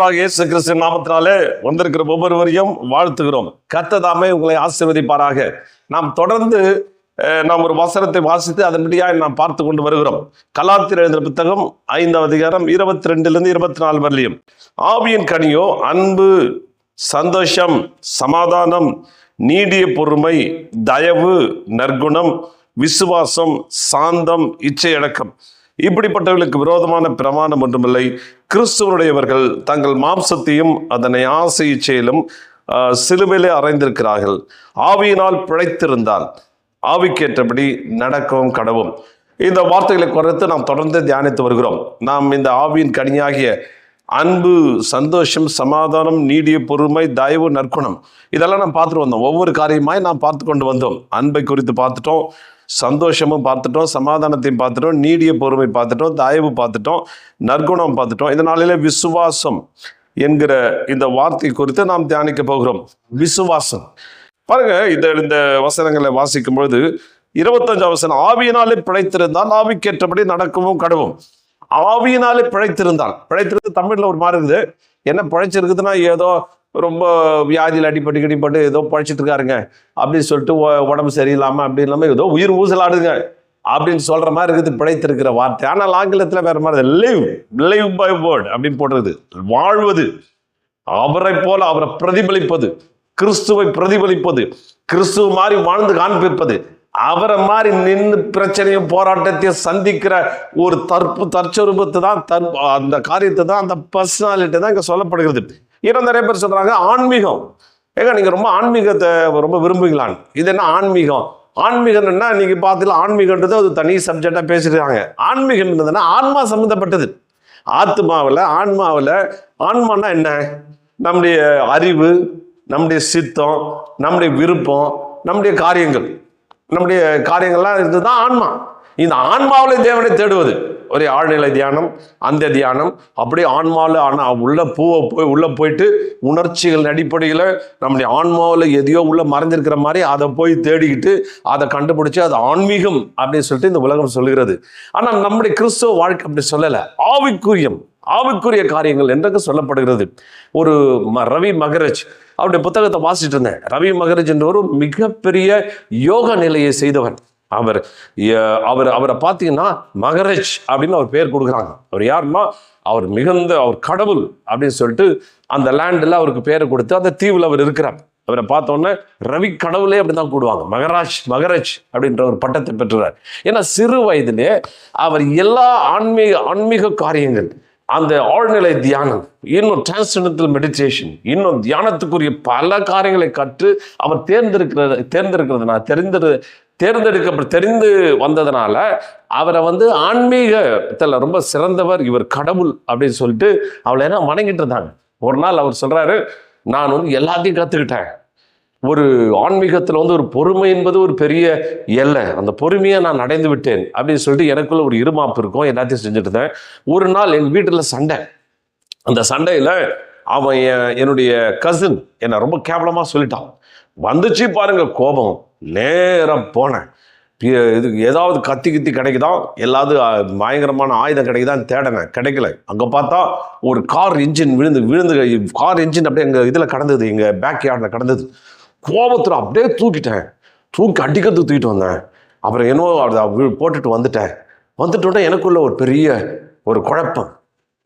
ஆண்டவராக இயேசு கிறிஸ்து நாமத்தினாலே வந்திருக்கிற ஒவ்வொருவரையும் வாழ்த்துகிறோம். கர்த்தர் தாமே உங்களை ஆசீர்வதிப்பாராக. நாம் தொடர்ந்து நாம் ஒரு வசனத்தை வாசித்து அதன்படியாக நாம் பார்த்து கொண்டு வருகிறோம். கலாத்தியர் எழுதின புத்தகம் 5ஆம் அதிகாரம் 22 24 வரலையும். ஆவியின் கனியோ அன்பு, சந்தோஷம், சமாதானம், நீடிய பொறுமை, தயவு, நற்குணம், விசுவாசம், சாந்தம், இச்சையடக்கம். இப்படிப்பட்டவர்களுக்கு விரோதமான பிரமாணம் ஒன்றுமில்லை. கிறிஸ்துவனுடையவர்கள் தங்கள் மாம்சத்தையும் அதனை ஆசை இச்சையிலும் சிலுவையிலே அறைந்திருக்கிறார்கள். ஆவியினால் பிழைத்திருந்தால் ஆவிக்கேற்றபடி நடக்கவும் கடவும். இந்த வார்த்தைகளை குறித்து நாம் தொடர்ந்து தியானித்து வருகிறோம். நாம் இந்த ஆவியின் கனியாகிய அன்பு, சந்தோஷம், சமாதானம், நீடிய பொறுமை, தயவு, நற்குணம் இதெல்லாம் நாம் பார்த்துட்டு வந்தோம். ஒவ்வொரு காரியமாய் நாம் பார்த்து கொண்டு வந்தோம். அன்பை குறித்து பார்த்துட்டோம், சந்தோஷமும் பார்த்துட்டோம், சமாதானத்தையும் பார்த்துட்டோம், நீடிய பொறுமை பார்த்துட்டோம், தயவு பார்த்துட்டோம், நற்குணம் பார்த்துட்டோம். இதனாலே விசுவாசம் என்கிற இந்த வார்த்தை குறித்து நாம் தியானிக்க போகிறோம். விசுவாசம் பாருங்க, இந்த வசனங்களை வாசிக்கும் பொழுது 25ஆம் வசனம், ஆவியினாலே பிழைத்திருந்தால் ஆவிக்கேற்றபடி நடக்கவும் கடவும். ஆவியினாலே பிழைத்திருந்து தமிழ்ல ஒரு மாதிரி இருக்குது. என்ன பிழைச்சிருக்குதுன்னா ஏதோ ரொம்ப வியாதியில் அடிப்பட்டு ஏதோ பழைச்சிட்டு இருக்காருங்க அப்படின்னு சொல்லிட்டு உடம்பு சரியில்லாம அப்படி இல்லாமல் ஏதோ உயிர் ஊசலாடுங்க அப்படின்னு சொல்ற மாதிரி இருக்குது பிழைத்திருக்கிற வார்த்தை. ஆனால் ஆங்கிலத்தில் வேற மாதிரி லிவ் பை வேர்ட் அப்படின்னு போடுறது. வாழ்வது, அவரை போல அவரை பிரதிபலிப்பது, கிறிஸ்துவை பிரதிபலிப்பது, கிறிஸ்துவ மாதிரி வாழ்ந்து காண்பிப்பது, அவரை மாதிரி நின்று பிரச்சனையும் போராட்டத்தையும் சந்திக்கிற ஒரு தற்சொரூபத்தை தான் அந்த காரியத்தை தான், அந்த பர்சனாலிட்டி தான் இங்க சொல்லப்படுகிறது. இன்னும் நிறைய பேர் சொல்றாங்க ஆன்மீகம். நீங்க ரொம்ப ஆன்மீகத்தை ரொம்ப விரும்புங்களான்னு. இது என்ன ஆன்மீகம்? ஆன்மீகம்னா நீங்க பார்த்தீங்கன்னா ஆன்மீகன்றது ஒரு தனி சப்ஜெக்டா பேசிருக்காங்க. ஆன்மீகம்ன்றதுன்னா ஆன்மா சம்பந்தப்பட்டது. ஆன்மாவில் ஆன்மானா என்ன? நம்முடைய அறிவு, நம்முடைய சித்தம், நம்முடைய விருப்பம், நம்முடைய காரியங்கள்லாம் இதுதான் ஆன்மா. இந்த ஆன்மாவில் தேவனை தேடுவது ஒரே ஆழ்நிலை தியானம், அந்த தியானம். அப்படியே ஆன்மாவில் உள்ள போயிட்டு உணர்ச்சிகள் அடிப்படையில் நம்முடைய ஆன்மாவில் எதையோ உள்ள மறைஞ்சிருக்கிற மாதிரி அதை போய் தேடிக்கிட்டு அதை கண்டுபிடிச்சு அது ஆன்மீகம் அப்படின்னு சொல்லிட்டு இந்த உலகம் சொல்லுகிறது. ஆனால் நம்முடைய கிறிஸ்துவ வாழ்க்கை அப்படி சொல்லலை. ஆவிக்குரிய காரியங்கள் என்றது சொல்லப்படுகிறது. ஒரு ரவி மகராஜ் அவருடைய புத்தகத்தை வாசிட்டு இருந்தேன். ரவி மகராஜ் என்ற ஒரு மிகப்பெரிய யோக நிலையை செய்தவன். அவரை பார்த்தீங்கன்னா மகராஜ் அப்படின்னு அவர் பேர் கொடுக்குறாங்க. அவர் யாருன்னா அவர் கடவுள் அப்படின்னு சொல்லிட்டு அந்த லேண்டில் அவருக்கு பேரை கொடுத்து அந்த தீவில் அவர் இருக்கிறார். அவரை பார்த்தோன்னே ரவி கடவுளே அப்படிதான் கூடுவாங்க. மகராஜ் அப்படின்ற ஒரு பட்டத்தை பெற்றுறார். ஏன்னா சிறு வயதிலே அவர் எல்லா ஆன்மீக காரியங்கள், அந்த ஆழ்நிலை தியானம், இன்னும் டிரான்ஸ்செண்டென்டல் மெடிடேஷன், இன்னும் தியானத்துக்குரிய பல காரியங்களை கற்று அவர் தெரிந்து வந்ததுனால அவரை ஆன்மீகத்தில் ரொம்ப சிறந்தவர், இவர் கடவுள் அப்படின்னு சொல்லிட்டு அவளை என்ன வணங்கிட்டு இருந்தாங்க. ஒரு நாள் அவர் சொல்றாரு, நான் எல்லாத்தையும் கற்றுக்கிட்டேன். ஒரு ஆன்மீகத்தில் ஒரு பொறுமை என்பது ஒரு பெரிய எல்லை, அந்த பொறுமையை நான் அடைந்து விட்டேன் அப்படின்னு சொல்லிட்டு எனக்குள்ள ஒரு இருமாப்பு இருக்கும். எல்லாத்தையும் செஞ்சுட்டு இருந்தேன். ஒரு நாள் எங்கள் வீட்டில் சண்டை. அந்த சண்டையில் அவன் என்னுடைய கசின் என்னை ரொம்ப கேவலமாக சொல்லிட்டான். வந்துச்சு பாருங்க கோபம். நேரம் போனேன். இது ஏதாவது கத்தி கிடைக்குதா, எல்லாவது பயங்கரமான ஆயுதம் கிடைக்குதான்னு தேடினேன். கிடைக்கல. அங்கே பார்த்தா ஒரு கார் இன்ஜின் விழுந்து கார் இன்ஜின் அப்படியே எங்கள் இதில் கடந்தது, எங்கள் பேக் யார்டில் கடந்தது. கோபத்தில் அப்படியே தூக்கி அடிக்கிறதுக்கு தூக்கிட்டு வந்தேன். அப்புறம் என்னவோ அதை போட்டுட்டு வந்துட்டோன்னே எனக்குள்ள ஒரு பெரிய ஒரு குழப்பம்,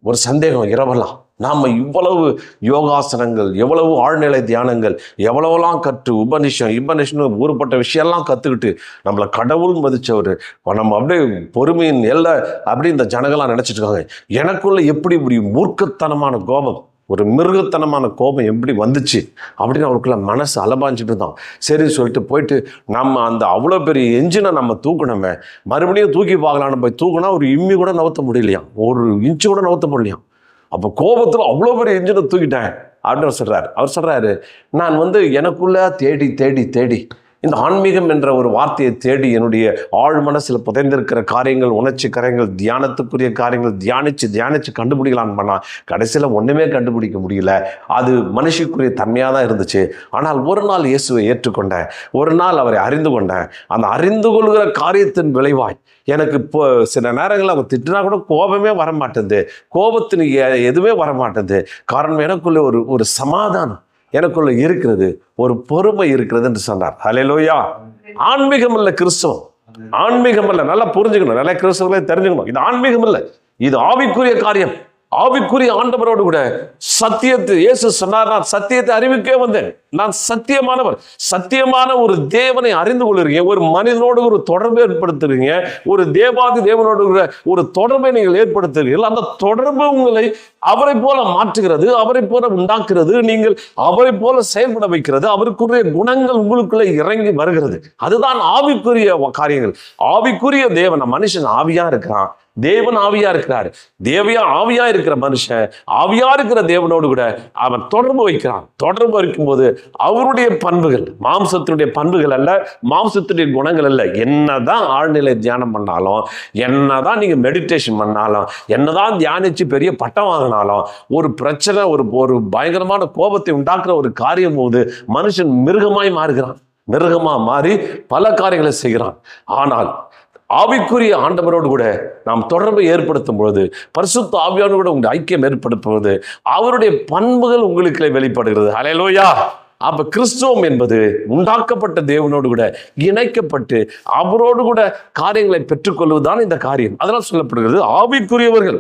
ஒரு சந்தேகம். இரவெல்லாம் நாம் இவ்வளவு யோகாசனங்கள், எவ்வளவு ஆழ்நிலை தியானங்கள், எவ்வளவெல்லாம் கற்று உபனிஷன் ஊறுபட்ட விஷயம்லாம் கற்றுக்கிட்டு நம்மளை கடவுள் மதிச்சவர், நம்ம அப்படியே பொறுமையின் எல்லை அப்படி இந்த ஜனங்களாம் நினச்சிட்டு இருக்காங்க. எனக்குள்ள எப்படி ஒரு மூர்க்கத்தனமான கோபம், ஒரு மிருகத்தனமான கோபம் எப்படி வந்துச்சு அப்படின்னு அவருக்குள்ள மனசு அலபாஞ்சிட்டு இருந்தான். சரி சொல்லிட்டு போயிட்டு நம்ம அந்த அவ்வளோ பெரிய என்ஜினை நம்ம தூக்கணுமே, மறுபடியும் தூக்கி பார்க்கலான்னு போய் தூக்கினா ஒரு இம்மி கூட நவுத்த முடியலையாம், ஒரு இன்ச்சு கூட நவுத்த முடியலையாம். அப்போ கோபத்தில் அவ்வளோ பெரிய என்ஜினை தூக்கிட்டேன் அப்படின்னு அவர் சொல்றாரு. நான் எனக்குள்ள தேடி இந்த ஆன்மீகம் என்ற ஒரு வார்த்தையை தேடி என்னுடைய ஆழ் மனசில் புதைந்திருக்கிற காரியங்கள், உணர்ச்சி காரியங்கள், தியானத்துக்குரிய காரியங்கள் தியானிச்சு கண்டுபிடிக்கலான்னு பண்ணால் கடைசியில் ஒன்றுமே கண்டுபிடிக்க முடியல. அது மனுஷக்குரிய தன்மையாக தான் இருந்துச்சு. ஆனால் ஒரு நாள் இயேசுவை ஏற்றுக்கொண்டேன், ஒரு நாள் அவரை அறிந்து கொண்டேன். அந்த அறிந்து கொள்கிற காரியத்தின் விளைவாய் எனக்கு இப்போ சில நேரங்களில் அவங்க திட்டினா கூட கோபமே வரமாட்டேங்குது, கோபத்தின் எதுவுமே வரமாட்டேங்குது. காரணம் எனக்குள்ள ஒரு சமாதானம் எனக்குள்ள இருக்கிறது, ஒரு பொறுமை இருக்கிறது என்று சொன்னார். ஹல்லேலூயா. ஆன்மீகம் இல்ல கிறிஸ்தவம், ஆன்மீகம் இல்ல. நல்லா புரிஞ்சுக்கணும், நல்லா கிறிஸ்தவர்களே தெரிஞ்சுக்கணும். இது ஆன்மீகம் இல்ல, இது ஆவிக்குரிய காரியம். ஆவிக்குரிய ஆண்டவரோடு கூட சத்தியத்தை இயேசு சொன்னார், நான் சத்தியத்தை அறிவிக்கவே வந்தேன், நான் சத்தியமானவர். சத்தியமான ஒரு தேவனை அறிந்து கொள்ளுறீங்க, ஒரு மனிதனோடு ஒரு தொடர்பு ஏற்படுத்துறீங்க, ஒரு தேவாதி தேவனோடு ஒரு தொடர்பை நீங்கள் ஏற்படுத்துகிறீர்கள். அந்த தொடர்பு உங்களை அவரை போல மாற்றுகிறது, அவரை போல உண்டாக்குறது, நீங்கள் அவரை போல செயல்பட வைக்கிறது, அவருக்குரிய குணங்கள் உங்களுக்குள்ள இறங்கி வருகிறது. அதுதான் ஆவிக்குரிய காரியங்கள். ஆவிக்குரிய தேவன், மனுஷன் ஆவியா இருக்கிறான், தேவன் ஆவியா இருக்கிறார். ஆவியா இருக்கிற மனுஷன் ஆவியா இருக்கிற தேவனோடு கூட அவன் தொடர்பு வைக்கிறான். தொடர்பு வைக்கும்போது அவருடைய பண்புகள், மாம்சத்தினுடைய பண்புகள் அல்ல, மாம்சத்துடைய குணங்கள் அல்ல. என்னதான் ஆழ்நிலை தியானம் பண்ணாலும், என்னதான் நீங்க மெடிடேஷன் பண்ணாலும், என்னதான் தியானிச்சு பெரிய பட்டம் வாங்கினாலும், ஒரு பிரச்சனை, ஒரு பயங்கரமான கோபத்தை உண்டாக்குற ஒரு காரியம் போது மனுஷன் மிருகமாய் மாறுகிறான். மிருகமா மாறி பல காரியங்களை செய்கிறான். ஆனால் ஆவிக்குரிய ஆண்டவரோடு கூட நாம் தொடர்பை ஏற்படுத்தும் பொழுது, பரிசுத்த ஆவியோடு கூட உங்களுடைய ஐக்கியம் ஏற்படுத்தும் பொழுது அவருடைய பண்புகள் உங்களுக்கு வெளிப்படுகிறது. ஹல்லேலூயா. அப்ப கிறிஸ்துவம் என்பது உண்டாக்கப்பட்ட தேவனோடு கூட இணைக்கப்பட்டு அவரோடு கூட காரியங்களை பெற்றுக்கொள்வதுதான் இந்த காரியம். அதனால் சொல்லப்படுகிறது ஆவிக்குரியவர்கள்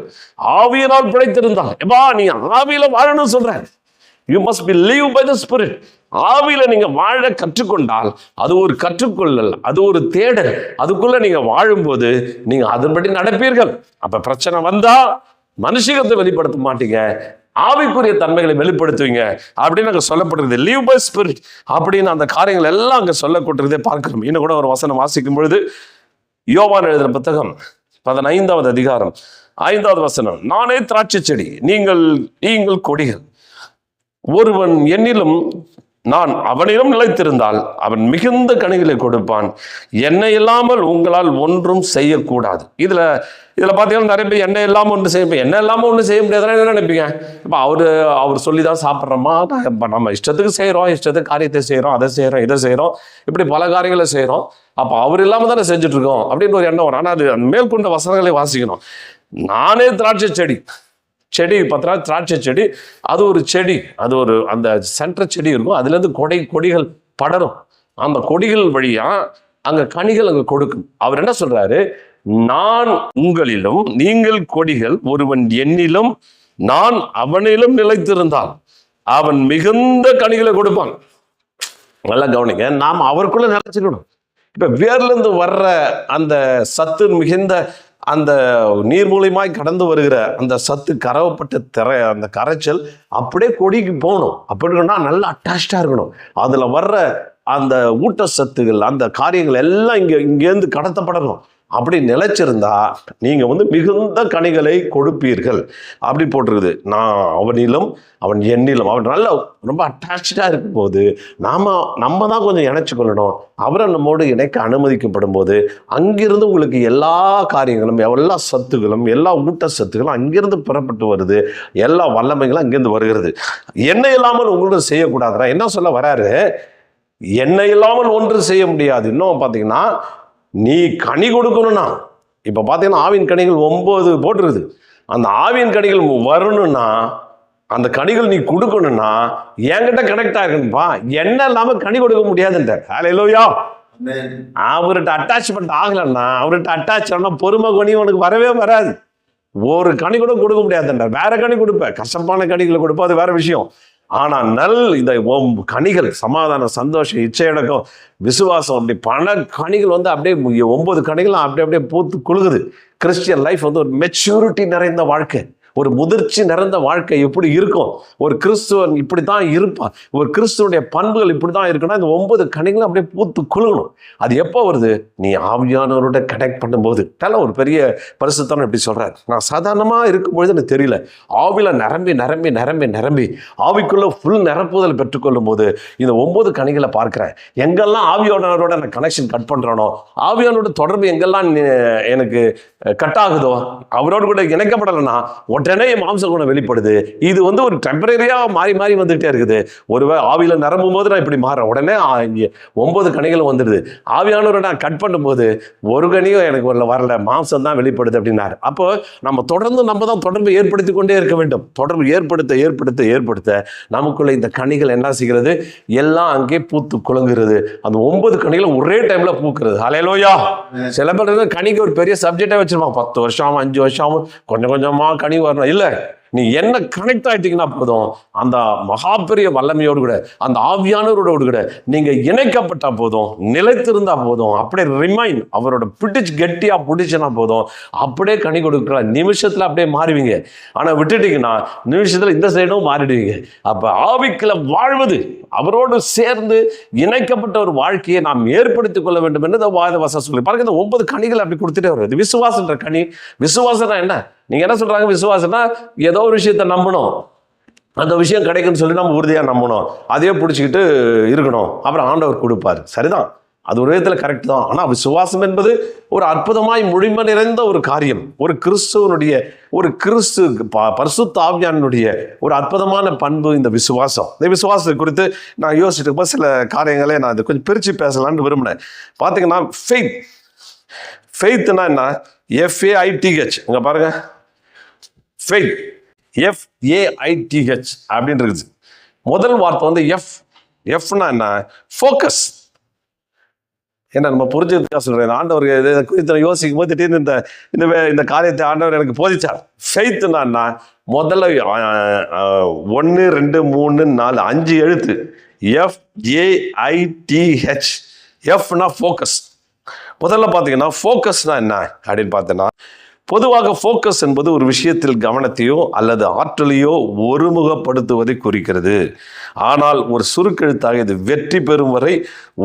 ஆவியினால் பிழைத்திருந்தால், நீ ஆவியில வாழணும்னு சொல்றேன். You must be live by the Spirit. ஆவியில நீங்க வாழ கற்றுக்கொண்டால் அது ஒரு கற்றுக்கொள்ளல், அது ஒரு தேடல். அதுக்குள்ள நீங்க வாழும்போது நீங்க அதன்படி நடப்பீர்கள். அப்ப பிரச்சனை வந்தா மனுஷத்தை வெளிப்படுத்த மாட்டீங்க, ஆவிக்குரிய தன்மைகளை வெளிப்படுத்துவீங்க அப்படின்னு அங்க சொல்லப்படுறது. live by Spirit அப்படின்னு அந்த காரியங்கள் எல்லாம் அங்க சொல்லப்பட்டிருந்தே பார்க்கிறோம். இன்னும் கூட ஒரு வசனம் வாசிக்கும் பொழுது யோவான் எழுதின புத்தகம் 15வது அதிகாரம் 5வது வசனம், நானே திராட்சை செடி, நீங்கள் கொடிகள். ஒருவன் என்னிலும் நான் அவனிடம் நிலைத்திருந்தால் அவன் மிகுந்த கனிகளை கொடுப்பான். என்னை இல்லாமல் உங்களால் ஒன்றும் செய்யக்கூடாது. இதுல பார்த்தீங்கன்னா நிறைய பேர் எண்ணெய் இல்லாமல் ஒன்று செய்ய, எண்ணெய் இல்லாமல் ஒன்றும் செய்ய முடியாதுன்னா என்ன நினைப்பீங்க? இப்போ அவர் சொல்லி தான் சாப்பிட்றோமா, நம்ம இஷ்டத்துக்கு செய்கிறோம், இஷ்டத்துக்கு காரியத்தை செய்கிறோம், அதை செய்கிறோம், இதை செய்கிறோம், இப்படி பல காரியங்களை செய்கிறோம். அப்போ அவர் இல்லாமல் தானே செஞ்சுட்டு இருக்கோம் அப்படின்னு ஒரு எண்ணம் வரும். ஆனால் அது மேற்கொண்ட வசனங்களை வாசிக்கணும். நானே திராட்சை செடி பார்த்தா திராட்சை செடி, அது ஒரு செடி, அது ஒரு அந்த சென்டர் செடி இருக்கும், அதுலேருந்து கொடிகள் படரும். அந்த கொடிகள் வழியா அங்க கனிகள் அங்க கொடுக்கும். அவர் என்ன சொல்றாரு, நான் உங்களிலும் நீங்கள் கொடிகள், ஒருவன் என்னிலும் நான் அவனிலும் நிலைத்திருந்தால் அவன் மிகுந்த கனிகளை கொடுப்பான். நல்லா கவனிங்க, நாம் அவருக்குள்ள நிலைச்சிக்கணும். இப்ப வேர்ல இருந்து வர்ற அந்த சத்து மிகுந்த அந்த நீர் மூலியமாய் கடந்து வருகிற அந்த சத்து கரவப்பட்ட அந்த கரைச்சல் அப்படியே கொடிக்கு போகணும். அப்படி இருக்கணும்னா நல்லா அட்டாச்சாக இருக்கணும். அதில் வர்ற அந்த ஊட்டச்சத்துகள், அந்த காரியங்கள் எல்லாம் இங்கேருந்து கடத்தப்படணும். அப்படி நிலைச்சிருந்தா நீங்க மிகுந்த கனிகளை கொடுப்பீர்கள் அப்படி போட்டிருக்குது. நான் அவனிலும் அவன் என்னிலும், அவன் நல்ல ரொம்ப அட்டாச்சா இருக்கும் போது நம்ம தான் கொஞ்சம் இணைச்சுக்கொள்ளணும். அவரை நம்மோடு இணைக்க அனுமதிக்கப்படும் போது அங்கிருந்து உங்களுக்கு எல்லா காரியங்களும், எல்லா சத்துகளும், எல்லா ஊட்டச்சத்துகளும் அங்கிருந்து புறப்பட்டு வருது. எல்லா வல்லமைகளும் அங்கிருந்து வருகிறது. எண்ணெய் இல்லாமல் உங்களோட செய்யக்கூடாதுன்னா என்ன சொல்ல வராரு? எண்ணெய் இல்லாமல் ஒன்று செய்ய முடியாது. இன்னும் பார்த்தீங்கன்னா நீ கனி கொடுக்கணும்னா, இப்ப பாத்தீங்கன்னா ஆவின் கனிகள் 9 போட்டுருது. அந்த ஆவின் கனிகள் வரணும்னா, அந்த கனிகள் நீ கொடுக்கணும்னா என்கிட்ட கனெக்ட் ஆகணும்பா. என்ன இல்லாம கனி கொடுக்க முடியாதுன்ற. ஹல்லேலூயா. அவர்கிட்ட அட்டாச்மெண்ட் ஆகலன்னா, அவர்கிட்ட அட்டாச் ஆனா பொறுமை கனி உனக்கு வரவே வராது. ஒரு கனி கூட கொடுக்க முடியாதுன்ற. வேற கனி கொடுப்ப, கசப்பான கனிகளை கொடுப்ப, அது வேற விஷயம். ஆனா இந்த கனிகள், சமாதானம், சந்தோஷம், இச்சையடக்கம், விசுவாசம், அப்படி பல கனிகள் அப்படியே 9 கனிகள் அப்படியே பூத்து குலுகுது. கிறிஸ்டியன் லைஃப் ஒரு மெச்சூரிட்டி நிறைந்த வாழ்க்கை, ஒரு முதிர்ச்சி நிறைந்த வாழ்க்கை எப்படி இருக்கும், ஒரு கிறிஸ்துவன் இப்படித்தான் இருப்பான், ஒரு கிறிஸ்துவனுடைய பண்புகள் இப்படிதான் இருக்குன்னா இந்த 9 கனிகளும் அப்படியே பூத்து குலுங்கணும். அது எப்போ வருது? நீ ஆவியானவரோட கனெக்ட் பண்ணும்போது. ஒரு பெரிய பரிசுத்தம் இப்படி சொல்றாரு, நான் சாதாரணமா இருக்கும்பொழுது எனக்கு தெரியல, ஆவில நிரம்பி நிரம்பி நிரம்பி நிரம்பி ஆவிக்குள்ள ஃபுல் நிரப்புதல் பெற்றுக்கொள்ளும் போது இந்த 9 கனிகளை பார்க்கிறேன். எங்கெல்லாம் ஆவியானவரோட நான் கனெக்ஷன் கட் பண்றானோ, ஆவியானோட தொடர்பு எங்கெல்லாம் எனக்கு கட் ஆகுதோ, அவரோடு கூட இணைக்கப்படலைன்னா உடனே மாம்ச குணம் வெளிப்படுது. இது ஒரு டெம்பரரியா மாறி மாறி வந்துட்டே இருக்குது. ஒருவேளை ஆவியில நிரம்பும் போது நான் இப்படி மாறேன், உடனே 9 கனிகளும் வந்துடுது. ஆவியானவரை நான் கட் பண்ணும்போது ஒரு கனியும் எனக்கு வரல, மாம்சம் தான் வெளிப்படுது அப்படின்னாரு. அப்போ நம்ம தொடர்ந்து தான் தொடர்பு ஏற்படுத்தி கொண்டே இருக்க வேண்டும். தொடர்பு ஏற்படுத்த ஏற்படுத்த ஏற்படுத்த நமக்குள்ள இந்த கனிகள் என்ன செய்கிறது? எல்லாம் அங்கே பூத்து குலுங்குகிறது. அந்த 9 கனிகளும் ஒரே டைம்ல பூக்குறது. ஹல்லேலூயா. சில பேர் கனிக்கு ஒரு பெரிய சப்ஜெக்டே வச்சிருப்பான், 10 வருஷம் ஆகும், 5 வருஷம் ஆகும், கொஞ்சம் கொஞ்சமா கனி வரணும். இல்ல, நீ என்ன கனெக்ட் ஆயிட்டீங்கன்னா போதும், அந்த மகா பெரிய வல்லமையோடு கூட, அந்த ஆவியானவரோட கூட நீங்க இணைக்கப்பட்டா போதும், நிலைத்திருந்தா போதும், அப்படியே ரிமைன் அவரோட கெட்டியா பிடிச்சுனா போதும், அப்படியே கனி கொடுக்கலாம். நிமிஷத்துல அப்படியே மாறுவீங்க. ஆனா விட்டுட்டீங்கன்னா நிமிஷத்துல இந்த சைடும் மாறிடுவீங்க. அப்ப ஆவிக்குள்ள வாழ்வது, அவரோடு சேர்ந்து இணைக்கப்பட்ட ஒரு வாழ்க்கையை நாம் ஏற்படுத்திக் கொள்ள வேண்டும் என்று வாதவசம் சொல்லி பாருங்க. இந்த 9 கனிகள் அப்படி கொடுத்துட்டே வருது. விசுவாசன்ற கனி. விசுவாசம்னா என்ன? நீங்க என்ன சொல்றாங்க? விசுவாசம்னா ஏதோ ஒரு விஷயத்தை நம்பணும், அந்த விஷயம் கிடைக்குன்னு சொல்லி நம்ம உறுதியா நம்பணும், அதையே பிடிச்சிக்கிட்டு இருக்கணும், அப்புறம் ஆண்டவர் கொடுப்பாரு. சரிதான், அது ஒரு விதத்தில் கரெக்ட் தான். ஆனால் விசுவாசம் என்பது ஒரு அற்புதமாய் முழுமை நிறைந்த ஒரு காரியம். ஒரு கிறிஸ்துவனுடைய, ஒரு பரிசுத்த ஆவியானுடைய ஒரு அற்புதமான பண்பு இந்த விசுவாசம். இந்த விசுவாசத்தை குறித்து நான் யோசிச்சுட்டு இருப்பேன். சில காரியங்களே நான் இதை கொஞ்சம் பிரித்து பேசலான்னு விரும்பினேன். பார்த்தீங்கன்னா ஃபெய்த்னா என்ன? FAITH. இங்க பாருங்க, ஃபெய்த் FAITH அப்படின்னு இருக்குது. முதல் வார்த்தை எஃப்னா என்ன? ஃபோக்கஸ். என்ன நம்ம புரிஞ்சதுக்காக சொல்றேன். ஆண்டவர் இதை குறித்து யோசிக்கும் போது திடீர்னு இந்த காரியத்தை ஆண்டவர் எனக்கு போதிச்சார். ஃபெய்த்னா என்ன? முதல்ல 1 2 3 4 5 எழுத்து FAITH. எஃப்னா ஃபோக்கஸ். முதல்ல பார்த்தீங்கன்னா ஃபோக்கஸ்னா என்ன அப்படின்னு பார்த்தோன்னா, பொதுவாக ஃபோக்கஸ் என்பது ஒரு விஷயத்தில் கவனத்தையோ அல்லது ஆற்றலையோ ஒருமுகப்படுத்துவதை குறிக்கிறது. ஆனால் ஒரு சுருக்கெழுத்தாக இது வெற்றி பெறும் வரை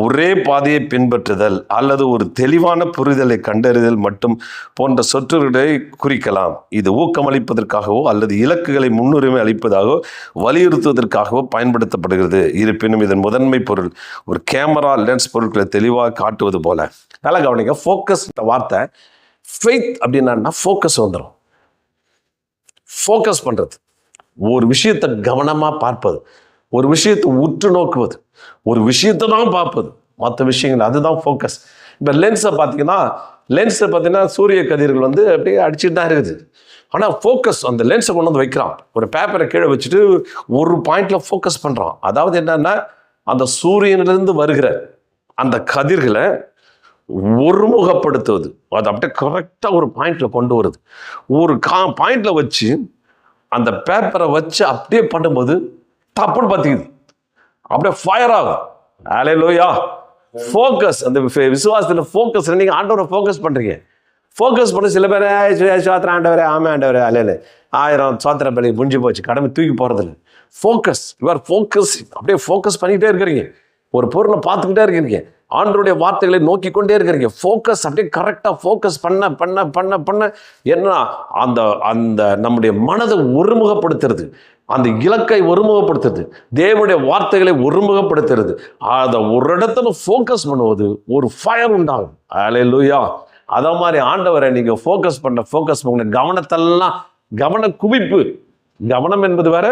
ஒரே பாதையை பின்பற்றுதல் அல்லது ஒரு தெளிவான புரிதலை கண்டறிதல் மட்டும் போன்ற சொற்றொடரை குறிக்கலாம். இது ஊக்கமளிப்பதற்காகவோ அல்லது இலக்குகளை முன்னுரிமை அளிப்பதாகவோ வலியுறுத்துவதற்காகவோ பயன்படுத்தப்படுகிறது. இருப்பினும் இதன் முதன்மை பொருள் ஒரு கேமரா லென்ஸ் பொருட்களை தெளிவாக காட்டுவது போல. நல்லா கவனிங்க, ஃபோக்கஸ் வார்த்தை. ஃபெய்த் அப்படின்னா ஃபோக்கஸ் வந்துடும். ஃபோக்கஸ் பண்றது, ஒரு விஷயத்தை கவனமா பார்ப்பது, ஒரு விஷயத்தை உற்று நோக்குவது, ஒரு விஷயத்தை தான் பார்ப்பது, மற்ற விஷயங்கள், அதுதான் ஃபோக்கஸ். இப்போ லென்ஸை பார்த்தீங்கன்னா சூரிய கதிர்கள் அப்படியே அடிச்சுட்டு தான் இருக்குது. ஆனால் ஃபோக்கஸ், அந்த லென்ஸை கொண்டு வந்து வைக்கிறான், ஒரு பேப்பரை கீழே வச்சுட்டு ஒரு பாயிண்ட்ல ஃபோக்கஸ் பண்றான். அதாவது என்னன்னா, அந்த சூரியனிலிருந்து வருகிற அந்த கதிர்களை ஒருமுகப்படுத்துவது, அது அப்படியே கரெக்டா ஒரு பாயிண்ட்ல கொண்டு வருது. ஒரு பாயிண்ட்ல வச்சு அந்த பேப்பரை வச்சு அப்படியே பண்ணும்போது தப்புன்னு பார்த்திக்குது, அப்படியே ஃபயர் ஆகும். ஹல்லேலூயா. ஃபோக்கஸ், அந்த விசுவாசத்துல ஃபோக்கஸ். நீங்க ஆண்டவரை ஃபோக்கஸ் பண்றீங்க. ஃபோக்கஸ் பண்ண சில பேர் சோத்திரம் ஆண்டவரே, ஆமே ஆண்டவரே, அல்ல 1000 சோத்திர பலி முடிஞ்சு போச்சு, கடமை தூக்கி போறதில்லை. Focus, your focus. அப்படியே ஃபோக்கஸ் பண்ணிக்கிட்டே இருக்கிறீங்க, ஒரு பொருளை பார்த்துக்கிட்டே இருக்கிறீங்க, ஆண்டவருடைய வார்த்தைகளை நோக்கி கொண்டே இருக்கிறீங்க. ஃபோக்கஸ் அப்படியே கரெக்டாக ஃபோக்கஸ் பண்ண பண்ண பண்ண பண்ண என்ன, அந்த அந்த நம்முடைய மனதை ஒருமுகப்படுத்துறது, அந்த இலக்கை ஒருமுகப்படுத்துறது, தேவனுடைய வார்த்தைகளை ஒருமுகப்படுத்துறது. அதை ஒரு இடத்துல ஃபோக்கஸ் பண்ணுவது ஒரு ஃபயர் உண்டாகும். ஹல்லேலூயா. அத மாதிரி ஆண்டவரை நீங்க ஃபோக்கஸ் பண்ண கவனத்தெல்லாம், கவன குவிப்பு, கவனம் என்பது வேற,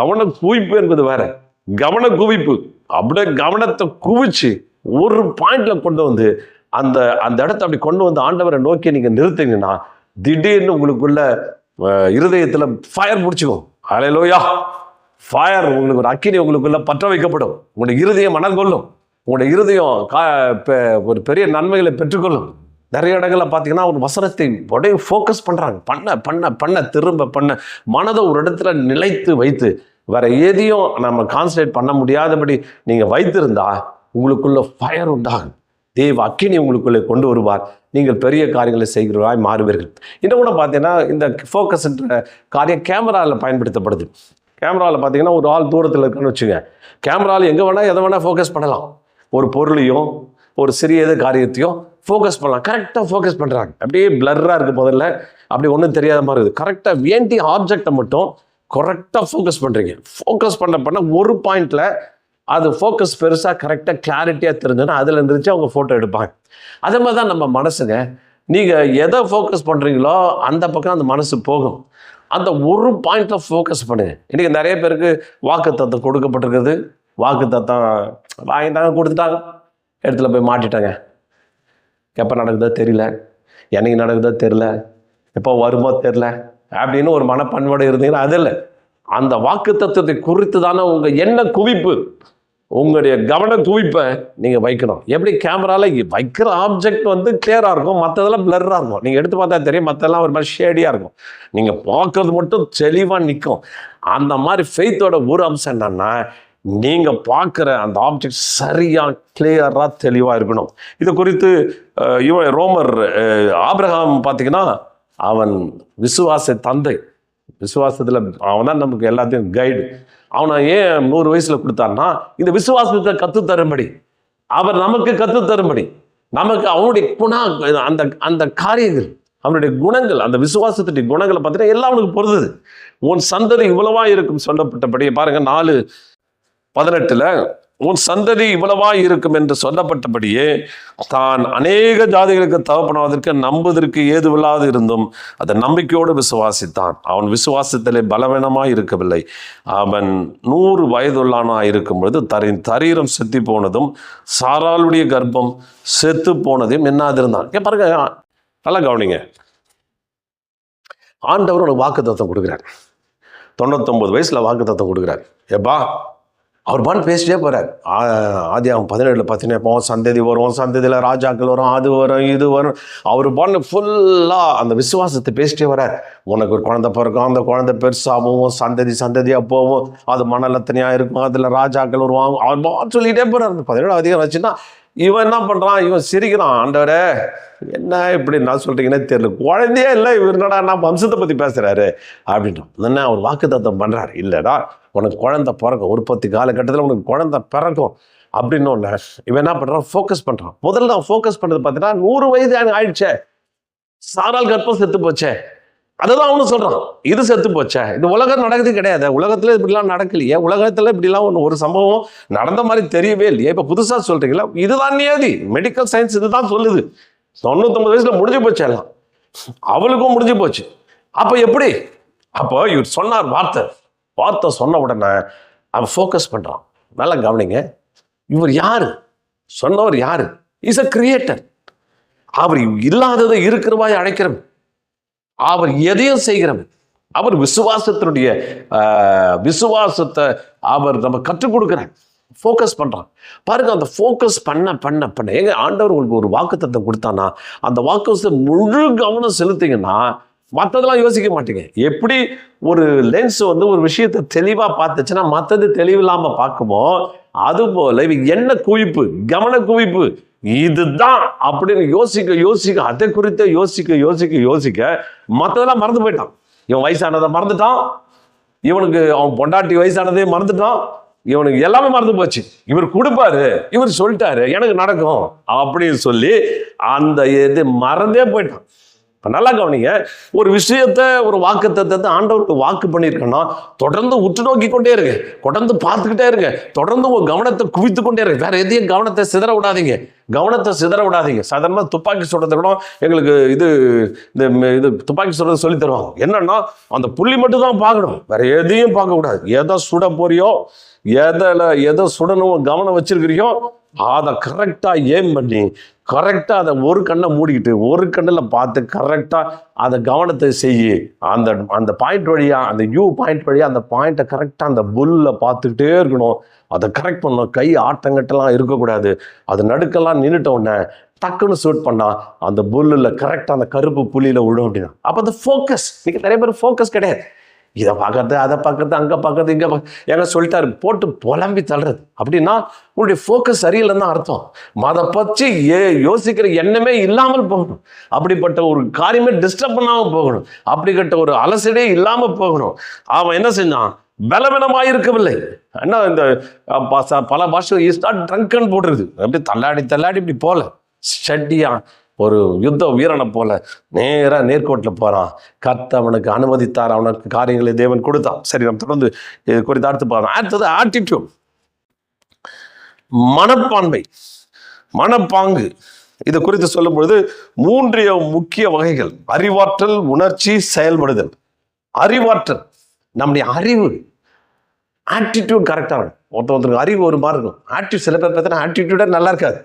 கவன குவிப்பு என்பது வேற. கவன குவிப்பு, அப்படியே கவனத்தை குவிச்சு ஒரு பாயிண்ட்ல கொண்டு வந்து அந்த அந்த இடத்தை அப்படி கொண்டு வந்து ஆண்டவரை நோக்கி நீங்க நிறுத்தீங்கன்னா திடீர்னு உங்களுக்குள்ள இருதயத்துல ஃபயர் பிடிச்சிக்கும். ஹல்லேலூயா. ஃபயர், உங்களுக்கு ஒரு அக்கினி உங்களுக்குள்ள பற்ற வைக்கப்படும். உங்களுடைய இருதயம் மனம் கொள்ளும், உங்களுடைய இருதயம் ஒரு பெரிய நன்மைகளை பெற்றுக்கொள்ளும். நிறைய இடங்கள்ல பார்த்தீங்கன்னா ஒரு வசனத்தை உடனே ஃபோக்கஸ் பண்றாங்க, பண்ண பண்ண பண்ண திரும்ப பண்ண, மனதை ஒரு இடத்துல நிலைத்து வைத்து வேற எதையும் நம்ம கான்சன்ட்ரேட் பண்ண முடியாதபடி நீங்க வைத்திருந்தா உங்களுக்குள்ள ஃபயர் உண்டாகும். தேவ அக்கினி உங்களுக்குள்ளே கொண்டு வருவார். நீங்கள் பெரிய காரியங்களை செய்கிறவராய் மாறுவீர்கள். இன்னும் கூட பார்த்தீங்கன்னா இந்த ஃபோக்கஸ்ன்ற காரியம் கேமராவில் பயன்படுத்தப்படுது. கேமராவில் பார்த்தீங்கன்னா ஒரு ஆள் தூரத்தில் இருக்குன்னு வச்சுங்க, கேமராவில் எங்கே வேணால் எதை வேணால் ஃபோக்கஸ் பண்ணலாம். ஒரு பொருளையும் ஒரு சிறிய காரியத்தையும் ஃபோக்கஸ் பண்ணலாம். கரெக்டாக ஃபோக்கஸ் பண்ணுறாங்க. அப்படியே பிளர்ராக இருக்குது, முதல்ல அப்படி ஒன்றும் தெரியாத மாதிரி இருக்குது. கரெக்டாக வேண்டிய ஆப்ஜெக்டை மட்டும் கரெக்டாக ஃபோக்கஸ் பண்ணுறீங்க. ஃபோக்கஸ் பண்ண ஒரு பாயிண்டில் அது ஃபோக்கஸ் பெருசாக கரெக்டாக கிளாரிட்டியாக தெரிஞ்சுன்னா அதில் இருந்துச்சு அவங்க ஃபோட்டோ எடுப்பாங்க. அதே மாதிரி தான் நம்ம மனசுங்க. நீங்கள் எதை ஃபோக்கஸ் பண்ணுறீங்களோ அந்த பக்கம் அந்த மனசு போகும். அந்த ஒரு பாயிண்டில் ஃபோக்கஸ் பண்ணுங்க. இன்றைக்கி நிறைய பேருக்கு வாக்குத்தத்தம் கொடுக்கப்பட்டிருக்குது. வாக்குத்தத்தம் வாங்கிட்டாங்க, கொடுத்துட்டாங்க, இடத்துல போய் மாட்டிட்டாங்க. எப்போ நடக்குதோ தெரியல, என்னைக்கு நடக்குதோ தெரியல, எப்போ வருமோ தெரியல அப்படின்னு ஒரு மனப்பண்போடு இருந்தீங்கன்னா அது இல்லை. அந்த வாக்குத்தத்தத்தை குறித்து தானே உங்கள் எண்ண குவிப்பு, உங்களுடைய கவன குவிப்பை நீங்கள் வைக்கணும். எப்படி கேமராவில் வைக்கிற ஆப்ஜெக்ட் வந்து கிளியராக இருக்கும், மற்றதெல்லாம் பிளர்ராக இருக்கும். நீங்கள் எடுத்து பார்த்தா தெரியும், மற்றெல்லாம் ஒரு மாதிரி ஷேடியாக இருக்கும். நீங்கள் பார்க்கறது மட்டும் தெளிவாக நிற்கும். அந்த மாதிரி ஃபெய்த்தோட ஒரு அம்சம் என்னன்னா, நீங்கள் பார்க்குற அந்த ஆப்ஜெக்ட் சரியாக கிளியராக தெளிவாக இருக்கணும். இது குறித்து ரோமர் ஆபிரகாம் பார்த்தீங்கன்னா, அவன் விசுவாச தந்தை. விசுவாசத்தில் அவன் தான் நமக்கு எல்லாத்தையும் கைடு. அவனை ஏன் 100 வயசுல கொடுத்தான்னா, இந்த விசுவாசத்தை கற்றுத்தரும்படி, அவர் நமக்கு கற்றுத்தரும்படி, நமக்கு அவனுடைய அந்த அந்த காரியங்கள், அவனுடைய குணங்கள், அந்த விசுவாசத்துடைய குணங்களை பார்த்தீங்கன்னா எல்லாம் அவனுக்கு பொருந்தது. உன் சந்ததி இவ்வளவா இருக்கும் சொல்லப்பட்டபடி பாருங்க 4:18 உன் சந்ததி இவ்வளவா இருக்கும் என்று சொல்லப்பட்டபடியே தான் அநேக ஜாதிகளுக்கு தகப்பனாவதற்கு நம்புவதற்கு ஏதுவில்லாது இருந்தும் அதை நம்பிக்கையோடு விசுவாசித்தான். அவன் விசுவாசத்திலே பலவீனமாய் இருக்கவில்லை. அவன் 100 வயதுள்ளானாய் இருக்கும் பொழுது தரீரம் செத்து போனதும் சாராளுடைய கர்ப்பம் செத்து போனதையும் என்னாதிருந்தான். பாருங்க, நல்லா கவனிங்க. ஆண்டவர் ஒரு வாக்குத்தத்தம் கொடுக்குறார். 99 வயசுல வாக்குத்தத்தம் கொடுக்குறார். எப்பா அவர் பாட்டு பேசிட்டே போகிறார். ஆதியாகமம் 17 பார்த்தீங்கன்னா, சந்ததி வரும், சந்ததியில் ராஜாக்கள் வரும், அது வரும், இது வரும். அவர் பாட்டு ஃபுல்லாக அந்த விசுவாசத்தை பேசிட்டே வர்றார். உனக்கு ஒரு குழந்தை பிறக்கும், அந்த குழந்தை பெருசாகவும் சந்ததியாக போகும், அது மணலத்தனையாக இருக்கும், அதில் ராஜாக்கள் வருவாங்க. அவர் பாட்டு சொல்லிகிட்டே போகிறார். அந்த 17 அதிகம் ஆச்சுன்னா இவன் என்ன பண்ணுறான், இவன் சிரிக்கிறான். ஆண்டவரே என்ன இப்படி நான் சொல்கிறீங்கன்னே தெரியல, குழந்தையே இல்லை, இவர் என்னடா நான் வம்சத்தை பற்றி பேசுகிறாரு அப்படின்றான். என்ன அவர் வாக்குத்தத்தம் பண்ணுறாரு, இல்லைடா உனக்கு குழந்தை பிறக்கும், உற்பத்தி காலகட்டத்தில் உனக்கு குழந்தை பிறக்கும் அப்படின்னு ஒன்று. இவன் என்ன பண்ணுறான், ஃபோக்கஸ் பண்ணுறான். முதல்ல நான் ஃபோக்கஸ் பண்ணுறது பார்த்தீங்கன்னா 100 வயது ஆயிடுச்சே, சாரால் கர்ப்பம் செத்து போச்சே, அதுதான் அவனு சொல்கிறான். இது செத்து போச்சே, இது உலகம் நடக்குது கிடையாது, உலகத்தில் இப்படிலாம் நடக்கலையே, உலகத்தில் இப்படிலாம் ஒரு சம்பவம் நடந்த மாதிரி தெரியவே இல்லையே, இப்போ புதுசாக சொல்கிறீங்களா, இதுதான் நியதி, மெடிக்கல் சயின்ஸ் இதுதான் சொல்லுது. 99 வயசுல முடிஞ்சு போச்சு, எல்லாம் அவளுக்கும் முடிஞ்சு போச்சு. அப்போ எப்படி? அப்போ இவர் சொன்னார் வார்த்தை சொன்ன உடனே அவன் ஃபோக்கஸ் பண்ணுறான். நல்லா கவனிங்க, இவர் யாரு, சொன்னவர் யாரு? Is a creator. அவர் இல்லாததை இருக்கிறவாய் அழைக்கிறவன், அவர் எதையும் செய்கிறவன், அவர் விசுவாசத்தை அவர் நம்ம கற்றுக் கொடுக்கிறார். ஃபோக்கஸ் பண்ணுறான் பாருங்க. அந்த ஃபோக்கஸ் பண்ண எங்க ஆண்டவர் உங்களுக்கு ஒரு வாக்குத்தத்தம் கொடுத்தானா, அந்த வாக்குத்தத்தை முழு கவனம் செலுத்திங்கன்னா மற்றதெல்லாம் யோசிக்க மாட்டீங்க. எப்படி ஒரு லென்ஸ் வந்து ஒரு விஷயத்தை தெளிவாக பார்த்துச்சுன்னா மற்றது தெளிவில்லாமல் பார்க்குமோ, அதுபோல என்ன குவிப்பு, கவன குவிப்பு, இதுதான் அப்படின்னு யோசிக்க அதை குறித்து யோசிக்க மற்றதெல்லாம் மறந்து போயிட்டான். இவன் வயசானதை மறந்துட்டான், இவனுக்கு அவன் பொண்டாட்டி வயசானதே மறந்துட்டான், இவனுக்கு எல்லாமே மறந்து போச்சு. இவர் கொடுப்பாரு, இவர் சொல்லிட்டாரு எனக்கு நடக்கும் அப்படின்னு சொல்லி அந்த இது மறந்தே போயிட்டான். நல்லா கவனிங்க, ஒரு விஷயத்தை ஒரு வாக்குத்தத்தத்தை ஆண்டவருக்கு வாக்கு பண்ணியிருக்கேன்னா தொடர்ந்து உற்று நோக்கி கொண்டே இருங்க, தொடர்ந்து பார்த்துக்கிட்டே இருங்க, தொடர்ந்து உங்க கவனத்தை குவித்து கொண்டே இருங்க. வேற எதையும் கவனத்தை சிதற விடாதீங்க. சாதாரணமாக துப்பாக்கி சுடுறது கூட எங்களுக்கு இது துப்பாக்கி சுடுறது சொல்லி தருவாங்க. என்னன்னா அந்த புள்ளி மட்டும் தான் பார்க்கணும், வேற எதையும் பார்க்கக்கூடாது. எதை சுட போறியோ, எதை சுடணும் கவனம் வச்சிருக்கிறியோ அதை கரெக்டாக ஏம் பண்ணி கரெக்டாக அதை ஒரு கண்ணை மூடிக்கிட்டு ஒரு கண்ணில் பார்த்து கரெக்டாக அதை கவனத்தை செய்யி அந்த பாயிண்ட் வழியாக, அந்த பாயிண்ட் வழியாக அந்த பாயிண்ட்டை கரெக்டாக அந்த புல்லில் பார்த்துக்கிட்டே இருக்கணும். அதை கரெக்ட் பண்ணணும். கை ஆட்டங்கட்டெல்லாம் இருக்கக்கூடாது. அது நடுக்கெல்லாம் நின்றுட்ட உடனே டக்குன்னு ஷூட் பண்ணால் அந்த புல்லில் கரெக்டாக அந்த கருப்பு புள்ளியில் விடும் அப்படின்னா. அப்போ அந்த ஃபோக்கஸ், இன்னைக்கு நிறைய பேர் ஃபோக்கஸ் கிடையாது. இதை பார்க்கறது, அதை பார்க்கறது, அங்கே பார்க்கறது, இங்கே ஏங்க சொல்லிட்டாரு, போட்டு புலம்பி தள்ளுறது. அப்படின்னா உங்களுடைய ஃபோக்கஸ் சரியில்லைன்னு தான் அர்த்தம். அதை பற்றி யோசிக்கிற எண்ணமே இல்லாமல் போகணும். அப்படிப்பட்ட ஒரு காரியமே டிஸ்டர்ப் பண்ணாமல் போகணும். அப்படிப்பட்ட ஒரு அலசடே இல்லாமல் போகணும். அவன் என்ன செஞ்சான்? பலவீனமாக இருக்கவில்லை. என்ன இந்த பல பாஷை ட்ரங்கன் போடுறது, அப்படி தள்ளாடி இப்படி போல ஷட்டியா ஒரு யுத்த வீரனை போல நேர்கோட்டில் போறான். கர்த்தர் அவனுக்கு அனுமதித்தார், அவனுக்கு காரியங்களை தேவன் கொடுத்தான். சரி, நம்ம தொடர்ந்து இது குறித்து அடுத்து பார்க்கலாம். அடுத்தது ஆட்டிடியூட், மனப்பான்மை, மனப்பாங்கு. இது குறித்து சொல்லும் பொழுது 3 முக்கிய வகைகள்: அறிவாற்றல், உணர்ச்சி, செயல்படுதல். அறிவாற்றல் நம்முடைய அறிவு, ஆட்டிடியூட் கரெக்டாக இருக்கும். ஒருத்தருக்கு அறிவு ஒரு மாதிரி இருக்கும், ஆட்டிடியூட் சில பேர் பார்த்தீங்கன்னா ஆட்டிடியூடே நல்லா இருக்காது.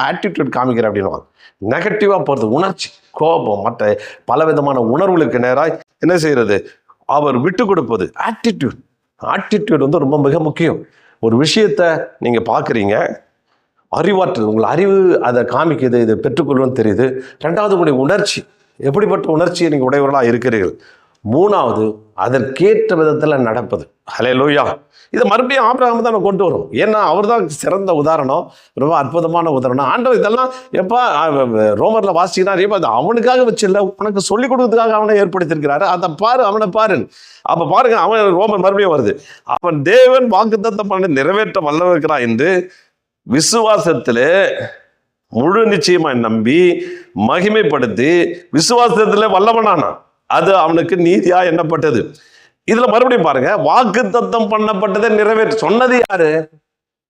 ஆட்டிடியூட் காமிக்கிற அப்படின்னு நெகட்டிவாக போகிறது. உணர்ச்சி, கோபம், மற்ற பலவிதமான உணர்வுகளுக்கு நேராக என்ன செய்யறது? அவர் விட்டு கொடுப்பது. ஆட்டிடியூட் வந்து ரொம்ப மிக முக்கியம். ஒரு விஷயத்தை நீங்கள் பார்க்குறீங்க, அறிவாற்றல், உங்கள் அறிவு அதை காமிக்குது, இதை பெற்றுக்கொள்ளுன்னு தெரியுது. 2வது உங்களுடைய உணர்ச்சி, எப்படிப்பட்ட உணர்ச்சியை நீங்கள் உடையவர்களாக இருக்கிறீர்கள். 3வது அதற்கேற்ற விதத்தில் நடப்பது. ஹல்லேலூயா. இதை மறுபடியும் ஆபிரகாம் தான் கொண்டு வரும். ஏன்னா அவர் தான் சிறந்த உதாரணம், ரொம்ப அற்புதமான உதாரணம். ஆண்டவர் இதெல்லாம் எப்போ ரோமரில் வாசிக்கிறார், எப்போ அது அவனுக்காக வச்சில்ல, உனக்கு சொல்லிக் கொடுக்கறதுக்காக அவனை ஏற்படுத்தியிருக்கிறாரு. அதை பாரு, அவனை பாரு. அப்போ பாருங்க, அவன் ரோமர் மறுபடியும் வருது. அவன் தேவன் வாக்குத்தத்தம் பண்ணி நிறைவேற்ற வல்லவர் இருக்கிறான் என்று விசுவாசத்தில் முழு நிச்சயமா நம்பி மகிமைப்படுத்தி விசுவாசத்தில் வல்லவனானான். அது அவனுக்கு நீதியா எண்ணப்பட்டது. இதுல மறுபடியும் பாருங்க, வாக்குத்தத்தம் பண்ணப்பட்டதை நிறைவேற்ற சொன்னது யாரு?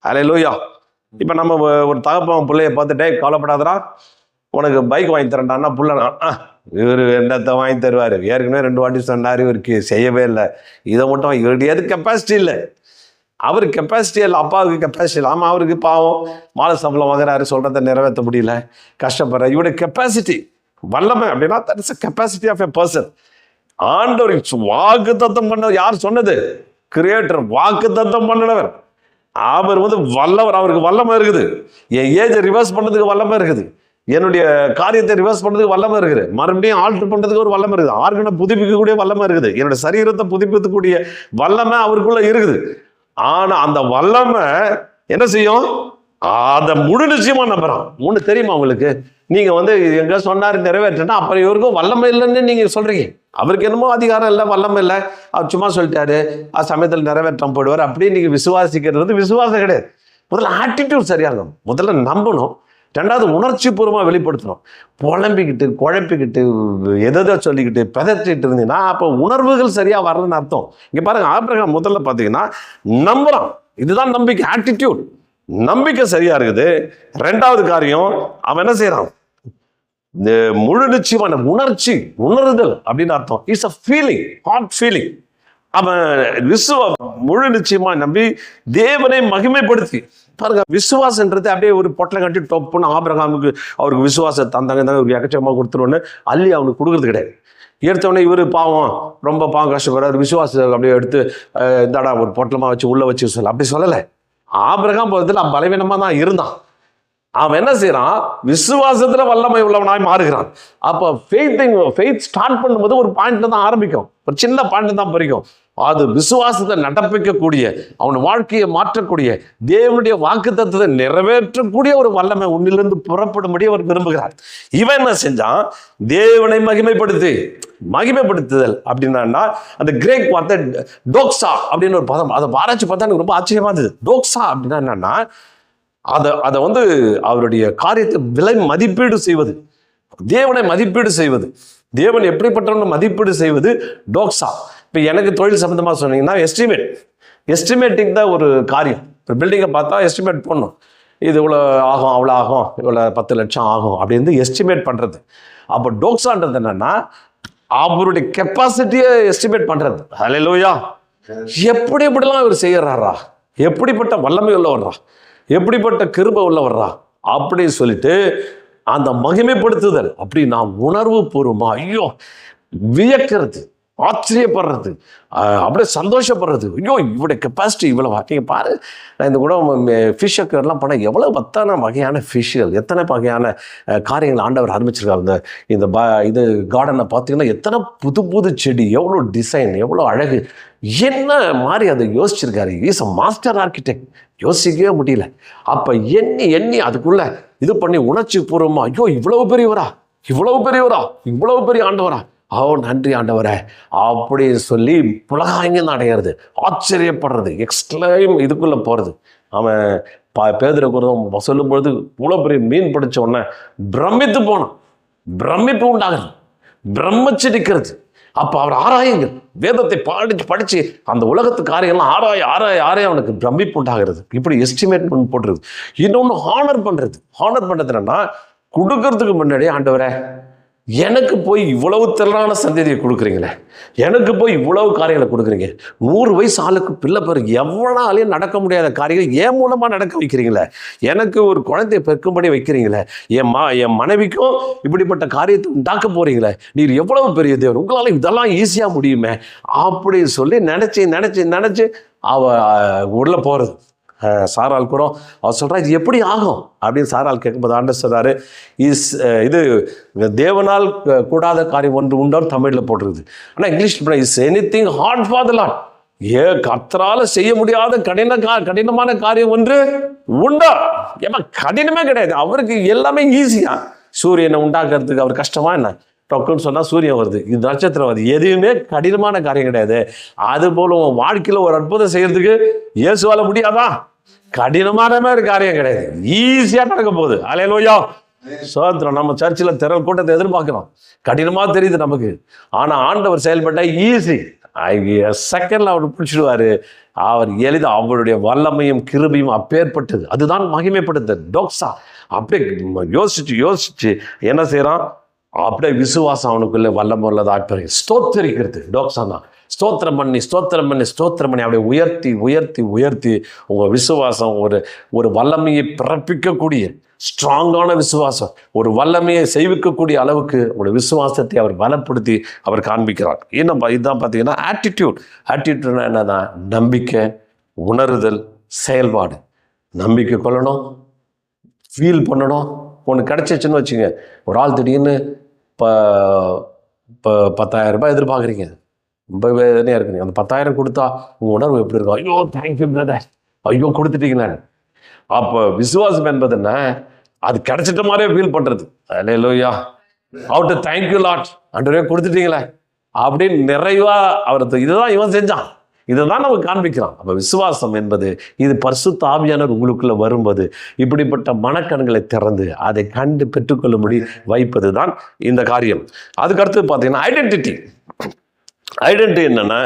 ஹல்லேலூயா. இப்ப நம்ம ஒரு தகப்பன் பிள்ளைய பார்த்துட்டே, கவலைப்படாதடா, உனக்கு பைக் வாங்கி தரேன்டான்னா புள்ளனா இவரு என்னத்தை வாங்கி தருவாரு? ஏற்கனவே 2 வாட்டி சொன்னாரு, இவருக்கு செய்யவே இல்லை. இதை மட்டும் இவருடைய எது கெப்பாசிட்டி இல்லை, அவருக்கு கெப்பாசிட்டி இல்லை, அப்பாவுக்கு கெப்பாசிட்டி இல்லை. ஆமாம், அவருக்கு பாவம் மாலை சம்பளம் வாங்குறாரு, சொல்றதை நிறைவேற்ற முடியல, கஷ்டப்படுற. இவருடைய கெப்பாசிட்டி வல்லமை அப்படின்னா that is capacity of a person. ஆண்டவர் வாக்குத்தத்தம் பண்ண யார் சொன்னது? கிரியேட்டர், வாக்குத்தத்தம் பண்ணினவர். அவர் வந்து வல்லவர், அவருக்கு வல்லமை இருக்குது. என் ஏஜை ரிவர்ஸ் பண்ணதுக்கு வல்லமை இருக்குது, என்னுடைய காரியத்தை ரிவர்ஸ் பண்ணதுக்கு வல்லமை இருக்குது, மறுபடியும் ஆல்டர் பண்றதுக்கு ஒரு வல்லமை இருக்குது, ஆர்கனை புதுப்பிக்கக்கூடிய வல்லமை இருக்குது, என்னுடைய சரீரத்தை புதுப்பிக்கக்கூடிய வல்லமை அவருக்குள்ள இருக்குது. ஆனா அந்த வல்லமை என்ன செய்யும்? அதை முழு நிச்சயமா நம்புறான். ஒண்ணு தெரியுமா உங்களுக்கு? நீங்க வந்து எங்க சொன்னாரு நிறைவேற்றா, அப்புறம் இவருக்கும் வல்லமை இல்லைன்னு நீங்க சொல்றீங்க. அவருக்கு என்னமோ அதிகாரம் இல்லை, வல்லமை இல்லை, அவர் சும்மா சொல்லிட்டாரு, சமயத்தில் நிறைவேற்றம் போடுவார் அப்படின்னு நீங்க விசுவாசிக்கிறது வந்து விசுவாசம் கிடையாது. முதல்ல ஆட்டிடியூட் சரியா இருக்கணும், முதல்ல நம்பணும். 2வது உணர்ச்சி பூர்வமாக வெளிப்படுத்தணும். புலம்பிக்கிட்டு குழப்பிக்கிட்டு எதை சொல்லிக்கிட்டு பிதற்றிட்டு இருந்தீங்கன்னா அப்போ உணர்வுகள் சரியா வரலன்னு அர்த்தம். இங்க பாருங்க, ஆபிரகாம் முதல்ல பார்த்தீங்கன்னா நம்புறான். இதுதான் நம்பிக்கை, ஆட்டிடியூட். நம்பிக்கை சரியா இருக்குது. 2வது காரியம், அவன் என்ன செய்யறான்? இந்த முழு நிச்சயமான உணர்ச்சி, உணர்தல் அப்படின்னு அர்த்தம். It's a feeling, heart feeling. அவன் முழு நிச்சயமா நம்பி தேவனை மகிமைப்படுத்தி பாருங்க. விசுவாசன்றது அப்படியே ஒரு பொட்டலை கட்டி டொப்புன்னு ஆபிரகாமுக்கு அவருக்கு விசுவாசம் தந்தாங்க, ஒரு எக்கச்சக்கமாக கொடுத்துருவோன்னு அள்ளி அவனுக்கு கொடுக்குறது கிடையாது. எடுத்தவொடனே இவர் பாவம், ரொம்ப பாவம், கஷ்டப்படுறாரு, விசுவாசம் அப்படியே எடுத்து இந்தாடா ஒரு பொட்டலமாக வச்சு உள்ள வச்சு சொல்ல அப்படி சொல்லலை. ஆபிரகாம் போகிறதுல பலவீனமா தான் இருந்தான். அவன் என்ன செய்யறான்? விசுவாசத்துல வல்லமை உள்ளவனாய் மாறுகிறான். அப்ப ஃபெய்த் ஸ்டார்ட் பண்ணும்போது ஒரு பாயிண்ட்ல தான் ஆரம்பிக்கும், ஒரு சின்ன பாயிண்ட்ல தான் பறிக்கும். அது விசுவாசத்தை நடப்பிக்கக்கூடிய, அவன் வாழ்க்கையை மாற்றக்கூடிய, தேவனுடைய வாக்குத்தத்தத்தை நிறைவேற்றக்கூடிய ஒரு வல்லமை உன்னிலிருந்து புறப்படும்படி அவர் விரும்புகிறார். இவன் என்ன செஞ்சான்? தேவனை மகிமைப்படுத்துதல் அப்படின்னா அந்த கிரேக் வார்த்தை டோக்ஸா அப்படின்னு ஒரு பதம். அதை ஆராய்ச்சி பார்த்தா எனக்கு ரொம்ப ஆச்சரியமா இருந்தது. டோக்ஸா அப்படின்னா என்னன்னா, அதை வந்து அவருடைய காரியத்தை விலை மதிப்பீடு செய்வது, தேவனை மதிப்பீடு செய்வது, தேவன் எப்படிப்பட்டவனை மதிப்பீடு செய்வது டோக்ஸா. இப்போ எனக்கு தொழில் சம்பந்தமாக சொன்னீங்கன்னா எஸ்டிமேட்டிங் தான் ஒரு காரியம். இப்போ பில்டிங்கை பார்த்தா எஸ்டிமேட் பண்ணணும், இது இவ்வளோ ஆகும், அவ்வளோ ஆகும், இவ்வளோ 10 லட்சம் ஆகும் அப்படின்னு எஸ்டிமேட் பண்ணுறது. அப்போ டோக்ஸான்றது என்னன்னா அவருடைய கெப்பாசிட்டியை எஸ்டிமேட் பண்ணுறது. ஹல்லேலூயா. எப்படிலாம் இவர் செய்யறாரா, எப்படிப்பட்ட வல்லமை உள்ளவர்றா, எப்படிப்பட்ட கிருபை உள்ளவர்றா அப்படின்னு சொல்லிட்டு அந்த மகிமைப்படுத்துதல் அப்படி நான் உணர்வு பூர்வமா ஐயோ வியக்கிறது. ஆச்சரியப்படுறது, அப்படியே சந்தோஷப்படுறது. ஐயோ இவருடைய கெப்பாசிட்டி இவ்வளவு. நீங்கள் பாரு, நான் இந்த கூட ஃபிஷ் அக்வேரியம்லாம் பண்ண எவ்வளோ எத்தனை வகையான ஃபிஷ்ஷுகள், எத்தனை வகையான காரியங்கள் ஆண்டவர் ஆரம்பிச்சிருக்காரு. இந்த இது கார்டனை பார்த்தீங்கன்னா எத்தனை புது புது செடி, எவ்வளோ டிசைன், எவ்வளோ அழகு, என்ன மாதிரி அதை யோசிச்சிருக்காரு. Is a master architect. யோசிக்கவே முடியல. அப்போ எண்ணி எண்ணி அதுக்குள்ள இது பண்ணி உணர்ச்சி பூர்வமா, ஐயோ இவ்வளவு பெரியவரா, இவ்வளவு பெரியவரா, இவ்வளவு பெரிய ஆண்டவரா, நன்றி ஆண்டவரே அப்படின்னு சொல்லி புலகாய்ங்க அடையிறது, ஆச்சரியப்படுறது, எக்ஸ்ட்ரீம் இதுக்குள்ள போறது. அவன் பேதுரு சொல்லும்பொழுது இவ்வளோ பெரிய மீன் பிடிச்ச உடனே பிரமித்து போனான். பிரமிப்பு உண்டாகுது, பிரம்மச்சிடிக்கிறது. அப்போ அவர் ஆராயுங்க, வேதத்தை படிச்சு அந்த உலகத்து காரியங்கள்லாம் ஆராய அவனுக்கு பிரமிப்பு உண்டாகிறது. இப்படி எஸ்டிமேட் போட்டுருது. இன்னொன்று ஹானர் பண்ணுறது என்னன்னா, கொடுக்கறதுக்கு முன்னாடி ஆண்டவரே எனக்கு போய் இவ்வளவு திரளான சந்ததியை கொடுக்குறீங்களே, எனக்கு போய் இவ்வளவு காரியங்களை கொடுக்குறீங்க, 100 வயசு ஆளுக்கு பிள்ளை பேர் எவ்வளோனாலையும் நடக்க முடியாத காரியங்கள் என் மூலமாக நடக்க வைக்கிறீங்களே, எனக்கு ஒரு குழந்தையை பெருக்கும்படி வைக்கிறீங்களே, என் மனைவிக்கும் இப்படிப்பட்ட காரியத்தை உண்டாக்க போறீங்களே, நீர் எவ்வளவு பெரிய தேவன், உங்களால் இதெல்லாம் ஈஸியாக முடியுமே அப்படின்னு சொல்லி நினச்சி அவ உள்ள போகிறது. சாரால் கூட அவர் சொல்கிறா, இது எப்படி ஆகும் அப்படின்னு சாரால் கேட்கும்போது ஆண்டவர் சொல்கிறாரு, இது தேவனால் கூடாத காரியம் ஒன்று உண்டான்னு தமிழில் போட்டுருது. ஆனால் English is anything hard for the lord. கர்த்தரால செய்ய முடியாத கடினமான காரியம் ஒன்று உண்டா? ஏமா கடினமே கிடையாது, அவருக்கு எல்லாமே ஈஸியா. சூரியனை உண்டாக்குறதுக்கு அவர் கஷ்டமா என்ன? டொக்குன்னு சொன்னால் சூரியன் வருது, இது நட்சத்திரம் வருது, எதுவுமே கடினமான காரியம் கிடையாது. அது போல உன் வாழ்க்கையில் ஒரு அற்புதம் செய்யறதுக்கு இயேசுவால முடியாதா? கடினமான மாதிரி காரியம் கிடையாது, ஈஸியா நடக்க போகுது. அல்லேலூயா, சோத்திரம். நம்ம சர்ச்சில் திரள் கூட்டத்தை எதிர்பார்க்கிறோம், கடினமா தெரியுது நமக்கு. ஆனா ஆண்டவர் செயல்பட்ட ஈஸி, செகண்ட்ல அவர் பிடிச்சிடுவாரு. அவர் எளிதா அவருடைய வல்லமையும் கிருபையும் அப்பேற்பட்டது. அதுதான் மகிமைப்படுத்த டோக்ஸா. அப்படியே யோசிச்சு என்ன செய்யறான்? அப்படியே விசுவாசம் அவனுக்குள்ள வல்லமை உள்ளது ஆட்பறை ஸ்தோத்தரிக்கிறது. டோக்ஸான் தான் ஸ்தோத்திரம் பண்ணி அப்படியே உயர்த்தி உங்க விசுவாசம் ஒரு வல்லமையை பிறப்பிக்கக்கூடிய ஸ்ட்ராங்கான விசுவாசம், ஒரு வல்லமையை செய்விக்கக்கூடிய அளவுக்கு உங்களுடைய விசுவாசத்தை அவர் பலப்படுத்தி அவர் காண்பிக்கிறார். இதுதான் பார்த்தீங்கன்னா ஆட்டிடியூட்னா என்னதான்? நம்பிக்கை, உணருதல், செயல்பாடு. நம்பிக்கை கொள்ளணும், ஃபீல் பண்ணணும். ஒன்று கிடைச்சிச்சுன்னு வச்சுங்க, ஒரு ஆள் திடீர்னு இப்போ 10,000 ரூபாய் எதிர்பார்க்குறீங்க, ரொம்ப வேதனையாக இருக்குங்க. அந்த 10,000 கொடுத்தா உங்கள் உணர்வு எப்படி இருக்கும்? ஐயோ தேங்க்யூ பிரதர், ஐயோ கொடுத்துட்டீங்களான்னு. அப்போ விசுவாசம் என்பது என்ன? அது கிடைச்சிட்ட மாதிரியே ஃபீல் பண்ணுறது. அல்லேலூயா, அவுட்டு தேங்க்யூ லாட், ஆண்டவரே கொடுத்துட்டீங்களே அப்படின்னு நிறைவா அவர் இதுதான் இவன் செஞ்சான், இதுதான் நமக்கு காண்பிக்கிறான். அப்போ விசுவாசம் என்பது இது பரிசுத்த ஆவியானவர் உங்களுக்குள்ள வரும்போது இப்படிப்பட்ட மனக்கண்களை திறந்து அதை கண்டு பெற்றுக்கொள்ளும்படி வைப்பது தான் இந்த காரியம். அதுக்கடுத்து பார்த்தீங்கன்னா ஐடென்டிட்டி என்னன்னா,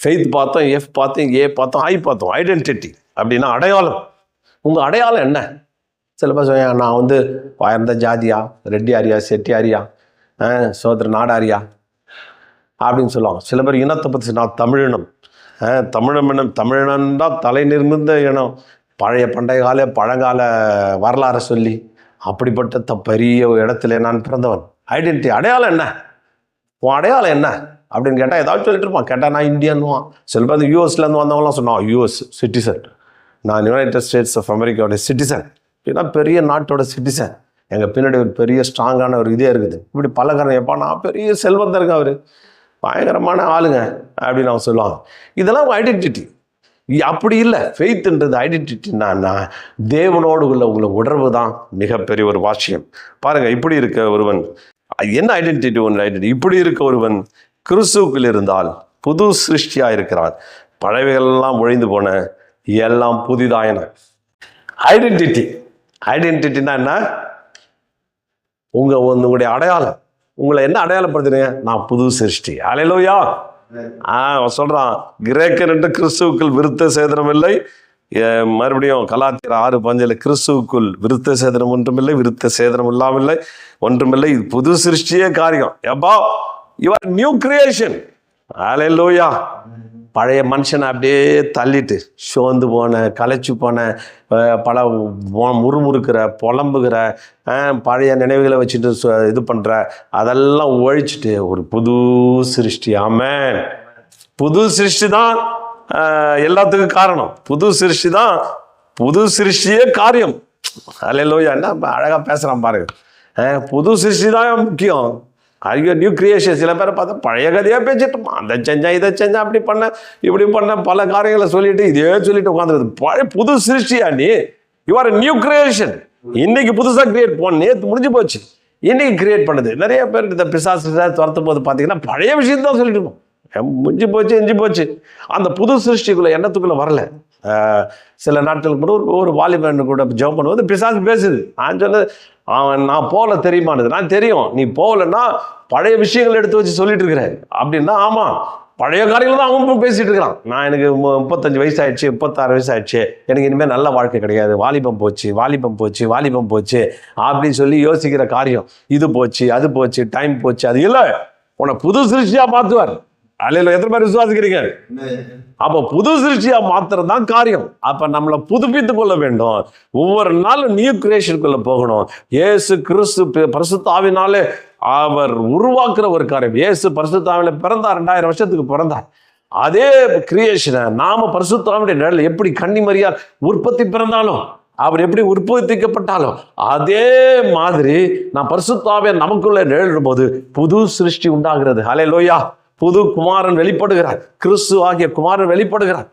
ஃபெய்த் பார்த்தோம், எஃப் பார்த்தோம், ஏ பார்த்தோம், ஐ பார்த்தோம். ஐடென்டிட்டி அப்படின்னா அடையாளம். உங்கள் அடையாளம் என்ன? சில பேர் சொல்ல, நான் வந்து வாய்ந்த ஜாதியா, ரெட்டியாரியா, செட்டியாரியா, சோதர நாடாரியா அப்படின்னு சொல்லுவாங்க. சில பேர் இனத்தை பற்றி, நான் தமிழினம், தமிழனண்டா தலை நிமிர்ந்த இனம், பண்டைய பழங்கால வரலாறு சொல்லி அப்படிப்பட்ட பெரிய இடத்துல நான் பிறந்தவன். ஐடென்டிட்டி, அடையாளம் என்ன? உன் அடையாளம் என்ன அப்படின்னு கேட்டால் ஏதாவது சொல்லிட்டு இருப்பான். கேட்டால் நான் இந்தியன்வான். சில பேர் யூஎஸ்லேருந்து வந்தவங்களாம் சொன்னான், யூஎஸ் சிட்டிசன், நான் யுனைடெட் ஸ்டேட்ஸ் ஆஃப் அமெரிக்காவோட சிட்டிசன், அப்படின்னா பெரிய நாட்டோட சிட்டிசன். எங்கள் பின்னாடி ஒரு பெரிய ஸ்ட்ராங்கான ஒரு இதே இருக்குது. இப்படி பல காரணம். எப்பா நான் பெரிய செல்வந்தர் இருக்கா, அவர் பயங்கரமான ஆளுங்க அப்படின்னு அவன் சொல்லுவாங்க. இதெல்லாம் ஐடென்டிட்டி. அப்படி இல்லை. ஃபெய்த்ன்றது ஐடென்டிட்டின்னா தேவனோடு உள்ள உங்களை உணர்வு தான் மிகப்பெரிய ஒரு வாட்சியம். பாருங்க, இப்படி இருக்க ஒருவன் என்ன ஐடென்டிட்டி? ஐடென்டிட்டி இப்படி இருக்க ஒருவன் கிறிஸ்துவுக்குள் இருந்தால் புது சிருஷ்டியா இருக்கிறான், பழையவைகளெல்லாம் ஒழிந்து போன, எல்லாம் புதிதாயன. ஐடென்டிட்டினா என்ன? உங்களுடைய அடையாளம். உங்களை என்ன அடையாளப்படுத்துறீங்க? நான் புது சிருஷ்டி. அல்லேலூயா. சொல்றான், கிரேக்கர் என்று கிறிஸ்துவுக்குள் விருத்த சேதனம் இல்லை. மறுபடியும் கலாத்தியர் 6:5 கிறிஸ்துவுக்குள் விருத்த சேதனம் ஒன்றுமில்லை, விருத்த சேதனம் இல்லாமல்லை ஒன்றுமில்லை, இது புது சிருஷ்டியே காரியம். எப்பா, யூ ஆர் நியூ கிரியேஷன். அல்லேலூயா. பழைய மனுஷனை அப்படியே தள்ளிட்டு சோர்ந்து போன களைச்சு போன பல முறுமுறுக்கிற புலம்புகிற பழைய நினைவுகளை வச்சுட்டு இது பண்ணுற அதெல்லாம் ஒழிச்சிட்டு ஒரு புது சிருஷ்டி. ஆமென். புது சிருஷ்டி தான் எல்லாத்துக்கும் காரணம். புது சிருஷ்டி தான், புது சிருஷ்டியே காரியம். அல்லேலூயா. என்ன அழகாக பேசுகிறான் பாருங்க. புது சிருஷ்டி தான் முக்கியம். ஐயோ நியூ கிரியேஷன். சில பேரை பார்த்தா பழைய கதையாக பேசிட்டோம், அதை செஞ்சேன் இதை செஞ்சேன் அப்படி பண்ண இப்படி பண்ண பல காரியங்களை சொல்லிட்டு இதே சொல்லிட்டு உட்காந்துருது. பழைய புது சிருஷ்டியா நீ? You are new creation. இன்னைக்கு புதுசாக கிரியேட் பண்ண, நேற்று முடிஞ்சு போச்சு, இன்னைக்கு கிரியேட் பண்ணுது. நிறைய பேர் இந்த பிசாசு துரத்தும் போது பார்த்தீங்கன்னா பழைய விஷயம் தான் சொல்லிட்டு இருக்கோம். முடிஞ்சு போச்சு எஞ்சி போச்சு. அந்த புது சிருஷ்டிக்குள்ள எண்ணத்துக்குள்ள வரல. சில நாட்களுக்கு முன்னாடி ஒரு வாலிபன் கூட ஜெபம் பண்ணும்போது பிசாசு பேசுது. நான் சொன்னது, அவன் நான் போகல தெரியுமானது. நான் தெரியும் நீ போகலன்னா பழைய விஷயங்கள் எடுத்து வச்சு சொல்லிட்டு இருக்கிறேன் அப்படின்னா. ஆமாம், பழைய காரியங்கள் தான் அவன் பேசிட்டு இருக்கிறான். நான் எனக்கு 35 வயசு ஆயிடுச்சு, 36 வயசு ஆயிடுச்சு, எனக்கு இனிமேல் நல்ல வாழ்க்கை கிடையாது, வாலிபம் போச்சு வாலிபம் போச்சு வாலிபம் போச்சு அப்படின்னு சொல்லி யோசிக்கிற காரியம். இது போச்சு அது போச்சு டைம் போச்சு. அது இல்லை, உன்னை புது சிருஷ்டியா மாற்றுவார். அல்லேலூயா. எத்தனை பேர் விசுவாசிக்கிறீங்க? அப்ப புது சிருஷ்டியா மாத்திரம் தான் காரியம். அப்ப நம்மளை புதுப்பித்துக் கொள்ள வேண்டும். ஒவ்வொரு நாளும் நியூ கிரியேஷனுக்குள்ள போகணும். இயேசு கிறிஸ்து பரிசுத்த ஆவியினாலே அவர் உருவாக்குற ஒரு காரியம். இயேசு பரிசுத்த ஆவியில பிறந்தார், 2000 வருஷத்துக்கு பிறந்தார். அதே கிரியேஷனை நாம பரிசுத்த ஆவியுடைய நிழல் எப்படி கன்னிமரியால் உற்பத்தி பிறந்தாலும், அவர் எப்படி உற்பத்திக்கப்பட்டாலும், அதே மாதிரி நான் பரிசுத்த ஆவியை நமக்குள்ள நிழலும் போது புது சிருஷ்டி உண்டாகிறது. ஹல்லேலூயா. புது குமாரன் வெளிப்படுகிறார், கிறிஸ்து ஆகிய குமாரன் வெளிப்படுகிறார்.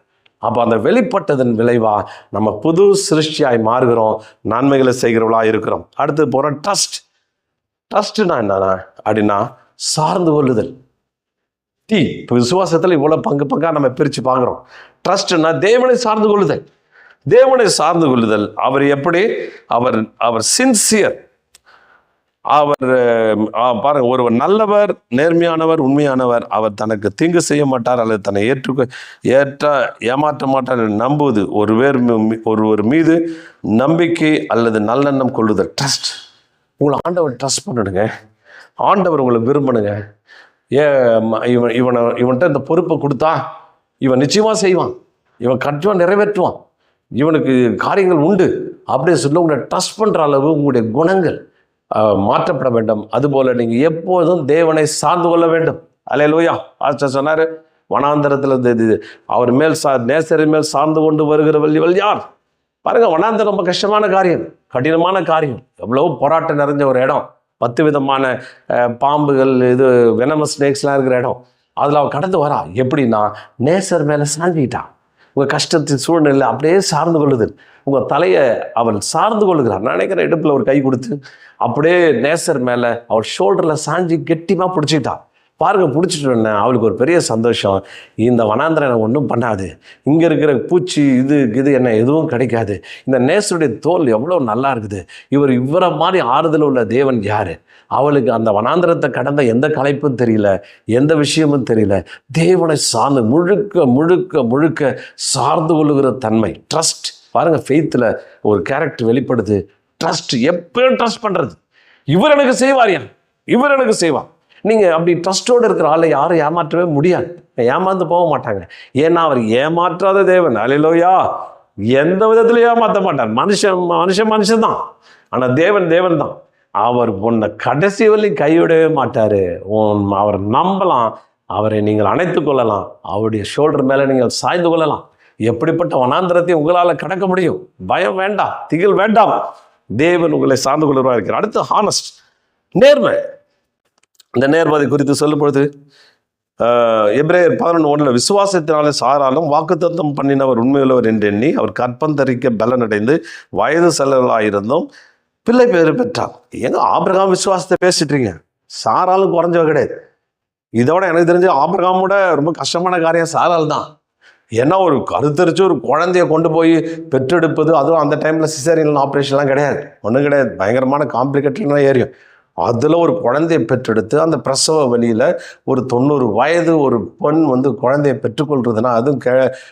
அப்போ அந்த வெளிப்பட்டதன் விளைவா நம்ம புது சிருஷ்டியாய் மாறுகிறோம், நன்மைகளை செய்கிறவளா இருக்கிறோம். அடுத்து போற ட்ரஸ்ட். ட்ரஸ்ட்னா என்னன்னா அப்படின்னா சார்ந்து கொள்ளுதல். இப்போ விசுவாசத்தில் இவ்வளவு பங்கா நம்ம பிரிச்சு பார்க்கிறோம். ட்ரஸ்ட்னா தேவனை சார்ந்து கொள்ளுதல். தேவனை சார்ந்து கொள்ளுதல். அவர் எப்படி? அவர் சின்சியர். அவர் பாருங்க, ஒருவர் நல்லவர், நேர்மையானவர், உண்மையானவர். அவர் தனக்கு தீங்கு செய்ய மாட்டார் அல்லது தன்னை ஏமாற்ற மாட்டார் என்று நம்புவது. ஒருவர் மீது நம்பிக்கை அல்லது நல்லெண்ணம் கொள்ளுதல். ட்ரஸ்ட். உங்களை ஆண்டவர் ட்ரஸ்ட் பண்ணணுங்க. ஆண்டவர் உங்களை விரும்பணுங்க. இவன்கிட்ட இந்த பொறுப்பை கொடுத்தா இவன் நிச்சயமா செய்வான், இவன் கண்டிப்பாக நிறைவேற்றுவான், இவனுக்கு காரியங்கள் உண்டு அப்படின்னு சொல்லி உங்களை ட்ரஸ்ட் பண்ற அளவு உங்களுடைய குணங்கள் மாற்றப்பட வேண்டும். அதுபோல நீங்க எப்போதும் தேவனை சார்ந்து கொள்ள வேண்டும். அல்லேலூயா. ஆஸ்டர் சொன்னாரு, வனாந்தரத்தில் அவர் மேல் நேசரின் மேல் சார்ந்து கொண்டு வருகிற வள்ளிவள் யார்? பாருங்க, வனாந்தரம் ரொம்ப கஷ்டமான காரியம், கடினமான காரியம், எவ்வளவு போராட்டம் நிறைஞ்ச ஒரு இடம், 10 விதமான பாம்புகள், இது வெனமஸ் ஸ்னேக்ஸ்லாம் இருக்கிற இடம். அதில் அவன் கடந்து வரா. எப்படின்னா நேசர் மேலே சாஞ்சிக்கிட்டான். உங்கள் கஷ்டத்தின் சூழ்நிலை அப்படியே சார்ந்து கொள்ளுது. உங்கள் தலையை அவள் சார்ந்து கொள்ளுகிறார். நான் நினைக்கிறேன் இடுப்பில் ஒரு கை கொடுத்து அப்படியே நேசர் மேலே அவர் ஷோல்டரில் சாஞ்சி கெட்டிமாக பிடிச்சிக்கிட்டான். பாருங்க, பிடிச்சிட்டு அவளுக்கு ஒரு பெரிய சந்தோஷம். இந்த வனாந்திரம் எனக்கு ஒன்றும் பண்ணாது, இங்கே இருக்கிற பூச்சி இது என்ன எதுவும் கிடைக்காது, இந்த நேசருடைய தோல் எவ்வளோ நல்லா இருக்குது, இவரை மாதிரி ஆறுதல் உள்ள தேவன் யார்? அவளுக்கு அந்த வனாந்திரத்தை கடந்த எந்த கலைப்பும் தெரியல, எந்த விஷயமும் தெரியல. தேவனை சார்ந்து முழுக்க முழுக்க முழுக்க சார்ந்து கொள்ளுகிற தன்மை, ட்ரஸ்ட். பாருங்க, ஃபெய்த்தில் ஒரு கேரக்டர் வெளிப்படுது. ட்ரஸ்ட். எப்பயும் ட்ரஸ்ட் பண்ணுறது. இவர் எனக்கு செய்வார், இவர் எனக்கு செய்வார். நீங்கள் அப்படி ட்ரஸ்டோடு இருக்கிற ஆளை யாரும் ஏமாற்றவே முடியாது, ஏமாந்து போக மாட்டாங்க. ஏன்னா அவர் ஏமாற்றாத தேவன். அல்லேலூயா. எந்த விதத்திலும் ஏமாற்ற மாட்டார். மனுஷன் தான், ஆனால் தேவன் தான். அவர் உன்னை கடைசி வரையும் கைவிடவே மாட்டார். அவர் நம்பலாம், அவரை நீங்கள் அணைத்து கொள்ளலாம், அவருடைய ஷோல்டர் மேலே நீங்கள் சாய்ந்து கொள்ளலாம். எப்படிப்பட்ட வனாந்திரத்தை உங்களால் கடக்க முடியும்? பயம் வேண்டாம், திகில் வேண்டாம். தேவன் உங்களை சார்ந்து கொள்வதாக இருக்கிறார். அடுத்து ஹானஸ்ட், நேர்மை. இந்த நேர்மதை குறித்து சொல்லும் பொழுது எபிரேயர் 11:1 விசுவாசத்தினாலே சாராலும் வாக்குத்தத்தம் பண்ணினவர் உண்மையுள்ளவர் என்று எண்ணி அவர் கற்பந்தரிக்க பலனடைந்து வயது செல்லலாயிருந்தும் பிள்ளை பேர் பெற்றார். எங்க ஆபிரகாம் விசுவாசத்தை பேசிட்டு இருக்கீங்க? சாராலும் குறைஞ்சவ கிடையாது. இதோட எனக்கு தெரிஞ்ச ஆபிரகாமோட ரொம்ப கஷ்டமான காரியம் சாரால் தான். ஏன்னா ஒரு கருத்தரிச்சு ஒரு குழந்தைய கொண்டு போய் பெற்றெடுப்பது, அதுவும் அந்த டைம்ல சிசேரியன் ஆப்ரேஷன்லாம் கிடையாது, ஒன்றும் கிடையாது, பயங்கரமான காம்ப்ளிகேட்டட்லாம் ஏரியும். அதில் ஒரு குழந்தையை பெற்றெடுத்து அந்த பிரசவ வழியில் ஒரு 90 வயது ஒரு பெண் குழந்தையை பெற்றுக்கொள்றதுனா, அதுவும்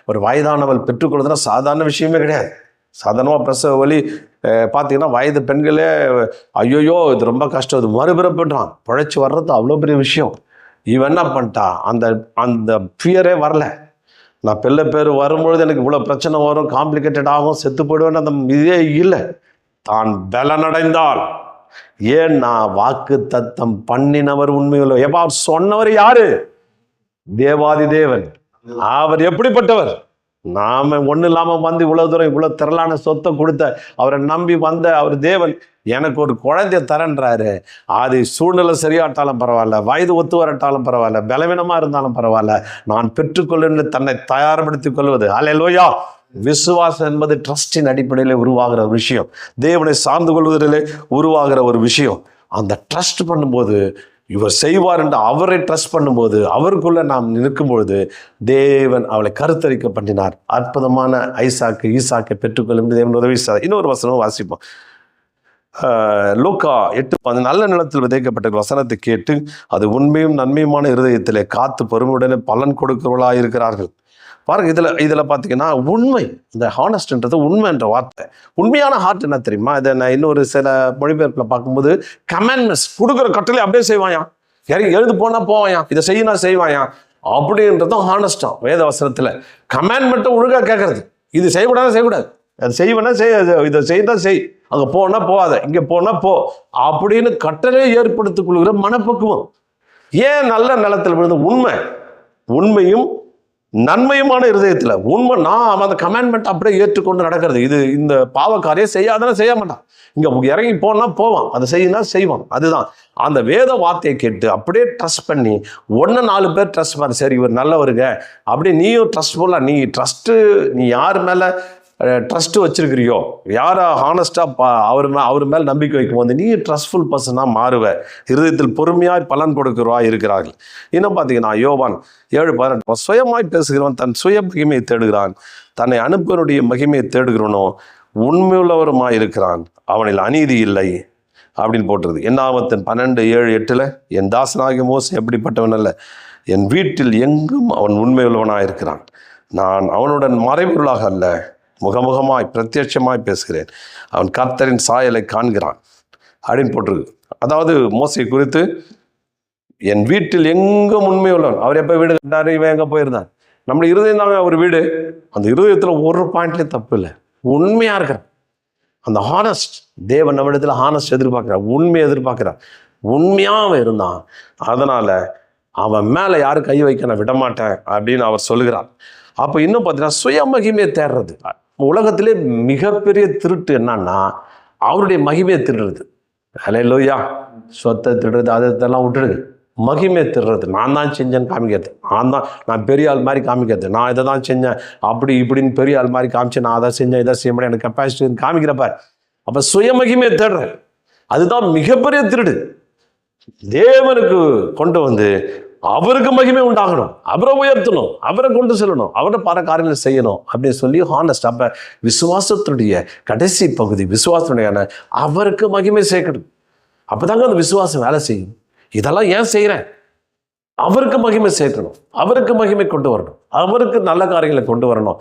ஒரு வயதானவள் பெற்றுக்கொள்றதுனா சாதாரண விஷயமே கிடையாது. சாதாரணமாக பிரசவ வழி பார்த்தீங்கன்னா வயது பெண்களே ஐயோயோ இது ரொம்ப கஷ்டம், இது மறுபிறப்புன்றான், பிழைச்சி வர்றது அவ்வளோ பெரிய விஷயம். இவன் என்ன பண்ணிட்டா, அந்த ஃபியரே வரல. நான் பிள்ளை பேர் வரும்பொழுது எனக்கு இவ்வளோ பிரச்சனை வரும், காம்ப்ளிகேட்டட் ஆகும், செத்து போயிடுவேன், அந்த இதே இல்லை. தான் பலனடைந்தால், ஏன் நான் வாக்கு தத்தம் பண்ணினவர் உண்மையுள்ள. எப்ப அவர் சொன்னவர் யாரு? தேவாதி தேவன். அவர் எப்படிப்பட்டவர்? நாம ஒண்ணு இல்லாம வந்து இவ்வளவு தூரம் இவ்வளவு திரளான சொத்தை கொடுத்த அவரை நம்பி வந்த அவர் தேவன் எனக்கு ஒரு குழந்தைய தரன்றாரு. அது சூழ்நிலை சரியாட்டாலும் பரவாயில்ல, வயது ஒத்து வரட்டாலும் பரவாயில்ல, பலவீனமா இருந்தாலும் பரவாயில்ல, நான் பெற்றுக்கொள்ள தன்னை தயார்படுத்திக் கொள்வது. அல்லேலூயா. விசுவாசம் என்பது ட்ரஸ்டின் அடிப்படையில் உருவாகிற ஒரு விஷயம், தேவனை சார்ந்து கொள்வதிலே உருவாகிற ஒரு விஷயம். அந்த ட்ரஸ்ட் பண்ணும்போது, இவர் செய்வார் என்று அவரை ட்ரஸ்ட் பண்ணும்போது, அவருக்குள்ள நாம் நிற்கும் பொழுது தேவன் அவளை கருத்தரிக்க பண்ணினார். அற்புதமான ஈசாக்கை பெற்றுக்கொள்ளும் தேவன் உதவி செய்தார். இன்னொரு வசனம் வாசிப்போம். லூக்கா 8:10. நல்ல நிலத்தில் விதைக்கப்பட்ட வசனத்தை கேட்டு அது உண்மையும் நன்மையுமான இருதயத்திலே காத்து பொறுமையுடனே பலன் கொடுக்கிறவர்களாக இருக்கிறார்கள். பாருங்க, இதுல பாத்தீங்கன்னா உண்மை, இந்த ஹானஸ்ட்ன்றது உண்மைன்ற வார்த்தை. உண்மையான ஹார்ட் என்ன தெரியுமா? இதை நான் இன்னொரு சில மொழிபெயர்ப்புல பார்க்கும்போது, கமாண்ட்மெண்ட்ஸ் கொடுக்குற கட்டளை அப்படியே செய்வாயா, எழுது போனா போவாயா, இதை செய்யினா செய்வாயா அப்படின்றதும் ஹானஸ்டா. வேத வசனத்துல கமாண்ட்மெண்ட்டை ஒழுங்கா கேட்கறது, இது செய்யக்கூடாது செய்யக்கூடாது, அது செய்வேனா இதை செய்யதான் செய், அங்க போனா போகாத, இங்க போனா போ அப்படின்னு கட்டளை ஏற்படுத்திக் கொள்கிற மனப்பக்குவம். ஏன் நல்ல நிலத்தில் விழுந்து உண்மையும் நன்மையுமான இருதயத்துல உண்மை, நான் அந்த கமாண்ட்மெண்ட் அப்படியே ஏற்றுக்கொண்டு நடக்கிறது. இது இந்த பாவக்காரியம் செய்யாதானே செய்ய மாட்டான், இங்க இறங்கி போனா போவான், அதை செய்யினா செய்வான். அதுதான் அந்த வேத வார்த்தையை கேட்டு அப்படியே ட்ரஸ்ட் பண்ணி 4 பேர் ட்ரஸ்ட் பண்ண, சரி இவர் நல்லவருங்க அப்படி நீயும் ட்ரஸ்ட் போடலாம். நீ யார் மேல ட்ரஸ்ட் வச்சிருக்கிறியோ, யாரை ஹானஸ்டா அவர் மேல் நம்பிக்கை வைக்கும் போது நீ ட்ரஸ்ட்ஃபுல் பர்சனா மாறுவ. இருதயத்தில் பொறுமையாய் பலன் கொடுக்கிறவா இருக்கிறார்கள். இன்னும் பார்த்தீங்கன்னா யோவான் 7:18, சுயமாய் பேசுகிறவன் தன் சுய மகிமையை தேடுகிறான், தன்னை அனுப்பினுடைய மகிமையை தேடுகிறவனோ உண்மையுள்ளவருமாய் இருக்கிறான், அவனில் அநீதி இல்லை அப்படின்னு போட்டுருது. என்னாமத்தின் 12:7-8, என் தாசனாகிய மோசே எப்படிப்பட்டவன் அல்ல, என் வீட்டில் எங்கும் அவன் உண்மையுள்ளவனாய் இருக்கிறான், நான் அவனுடன் மறைபொருளாக அல்ல, முகமுகமாய் பிரத்யட்சமாய் பேசுகிறேன், அவன் கர்த்தரின் சாயலை காண்கிறான் அப்படின்னு போட்டிருக்கு. அதாவது மோசே குறித்து, என் வீட்டில் எங்கும் உண்மை உள்ளவன். அவர் எப்போ வீடு கட்டாரு, இவன் எங்கே போயிருந்தான், நம்மளுடைய இருதயம் தாங்க ஒரு வீடு. அந்த இருதயத்தில் ஒரு பாயிண்ட்லேயும் தப்பு இல்லை, உண்மையா இருக்கிறான். அந்த ஹானஸ்ட் தேவன் நம்மிடத்துல ஹானஸ்ட் எதிர்பார்க்கிறார், உண்மையை எதிர்பார்க்கிறார். உண்மையாக இருந்தான், அதனால அவன் மேலே யாரும் கை வைக்க நான் விடமாட்டேன் அப்படின்னு அவர் சொல்லுகிறார். அப்போ இன்னும் பார்த்தீங்கன்னா சுய மகிமையை தேடுறது. உலகத்திலே மிகப்பெரிய திருட்டு என்னன்னா அவருடைய மகிமையை திருடுறது. அல்லேலூயா. சொத்தை திருடுறது, அதெல்லாம் விட்டுடுது. மகிமையை திருடுறது, நான் தான் செஞ்சேன்னு காமிக்கிறது, நான் பெரிய ஆள் மாதிரி காமிக்கிறது, நான் இதை தான் செஞ்சேன் அப்படி இப்படின்னு பெரிய ஆள் மாதிரி காமிச்சு, நான் அதை செஞ்சேன் இதை செய்ய முடியும் எனக்கு கெப்பாசிட்டி காமிக்கிறப்ப, அப்போ சுய மகிமையை தேடுறேன். அதுதான் மிகப்பெரிய திருடு. தேவனுக்கு கொண்டு வந்து அவருக்கு மகிமை உண்டாகணும், அவரை உயர்த்தணும், அவரை கொண்டு செல்லணும், அவரை பல காரியங்களை செய்யணும் அப்படின்னு சொல்லி ஹானஸ்ட். அப்ப விசுவாசத்தினுடைய கடைசி பகுதி, விசுவாசத்துடைய அவருக்கு மகிமை சேர்க்கணும். அப்பதாங்க அந்த விசுவாசம் வேலை செய்யும். இதெல்லாம் ஏன் செய்யறேன்? அவருக்கு மகிமை சேர்க்கணும், அவருக்கு மகிமை கொண்டு வரணும், அவருக்கு நல்ல காரியங்களை கொண்டு வரணும்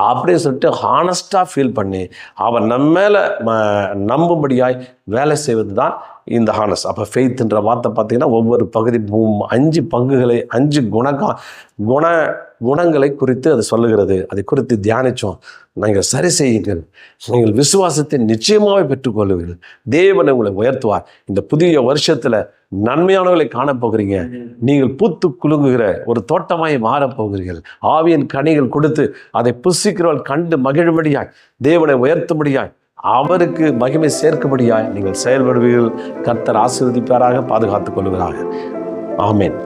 அப்படின்னு சொல்லிட்டு ஹானஸ்டா ஃபீல் பண்ணி அவன் நம்ம மேல நம்பும்படியாய் வேலை செய்வது தான் இந்த ஹானஸ்ட். அப்போ ஃபெய்த்ன்ற வார்த்தை பார்த்தீங்கன்னா ஒவ்வொரு பகுதி 5 பங்குகளை 5 குணங்களை குறித்து அது சொல்லுகிறது. அதை குறித்து தியானித்தோம். நீங்கள் சரி செய்யுங்கள், நீங்கள் விசுவாசத்தை நிச்சயமாகவே பெற்றுக்கொள்ளுவீர்கள், தேவனை உங்களை உயர்த்துவார். இந்த புதிய வருஷத்தில் நன்மையானவர்களை காணப்போகிறீங்க. நீங்கள் பூத்து குலுங்குகிற ஒரு தோட்டமாய் மாறப்போகிறீர்கள். ஆவியின் கனிகள் கொடுத்து அதை புசிக்கிறவர்கள் கண்டு மகிழும்படியாய், தேவனை உயர்த்தும்படியாய், அவருக்கு மகிமை சேர்க்கும்படியாய் நீங்கள் செயல்படுவீர்கள். கர்த்தர் ஆசீர்வதிப்பாராக, பாதுகாத்துக் கொள்கிறார்கள். ஆமென்.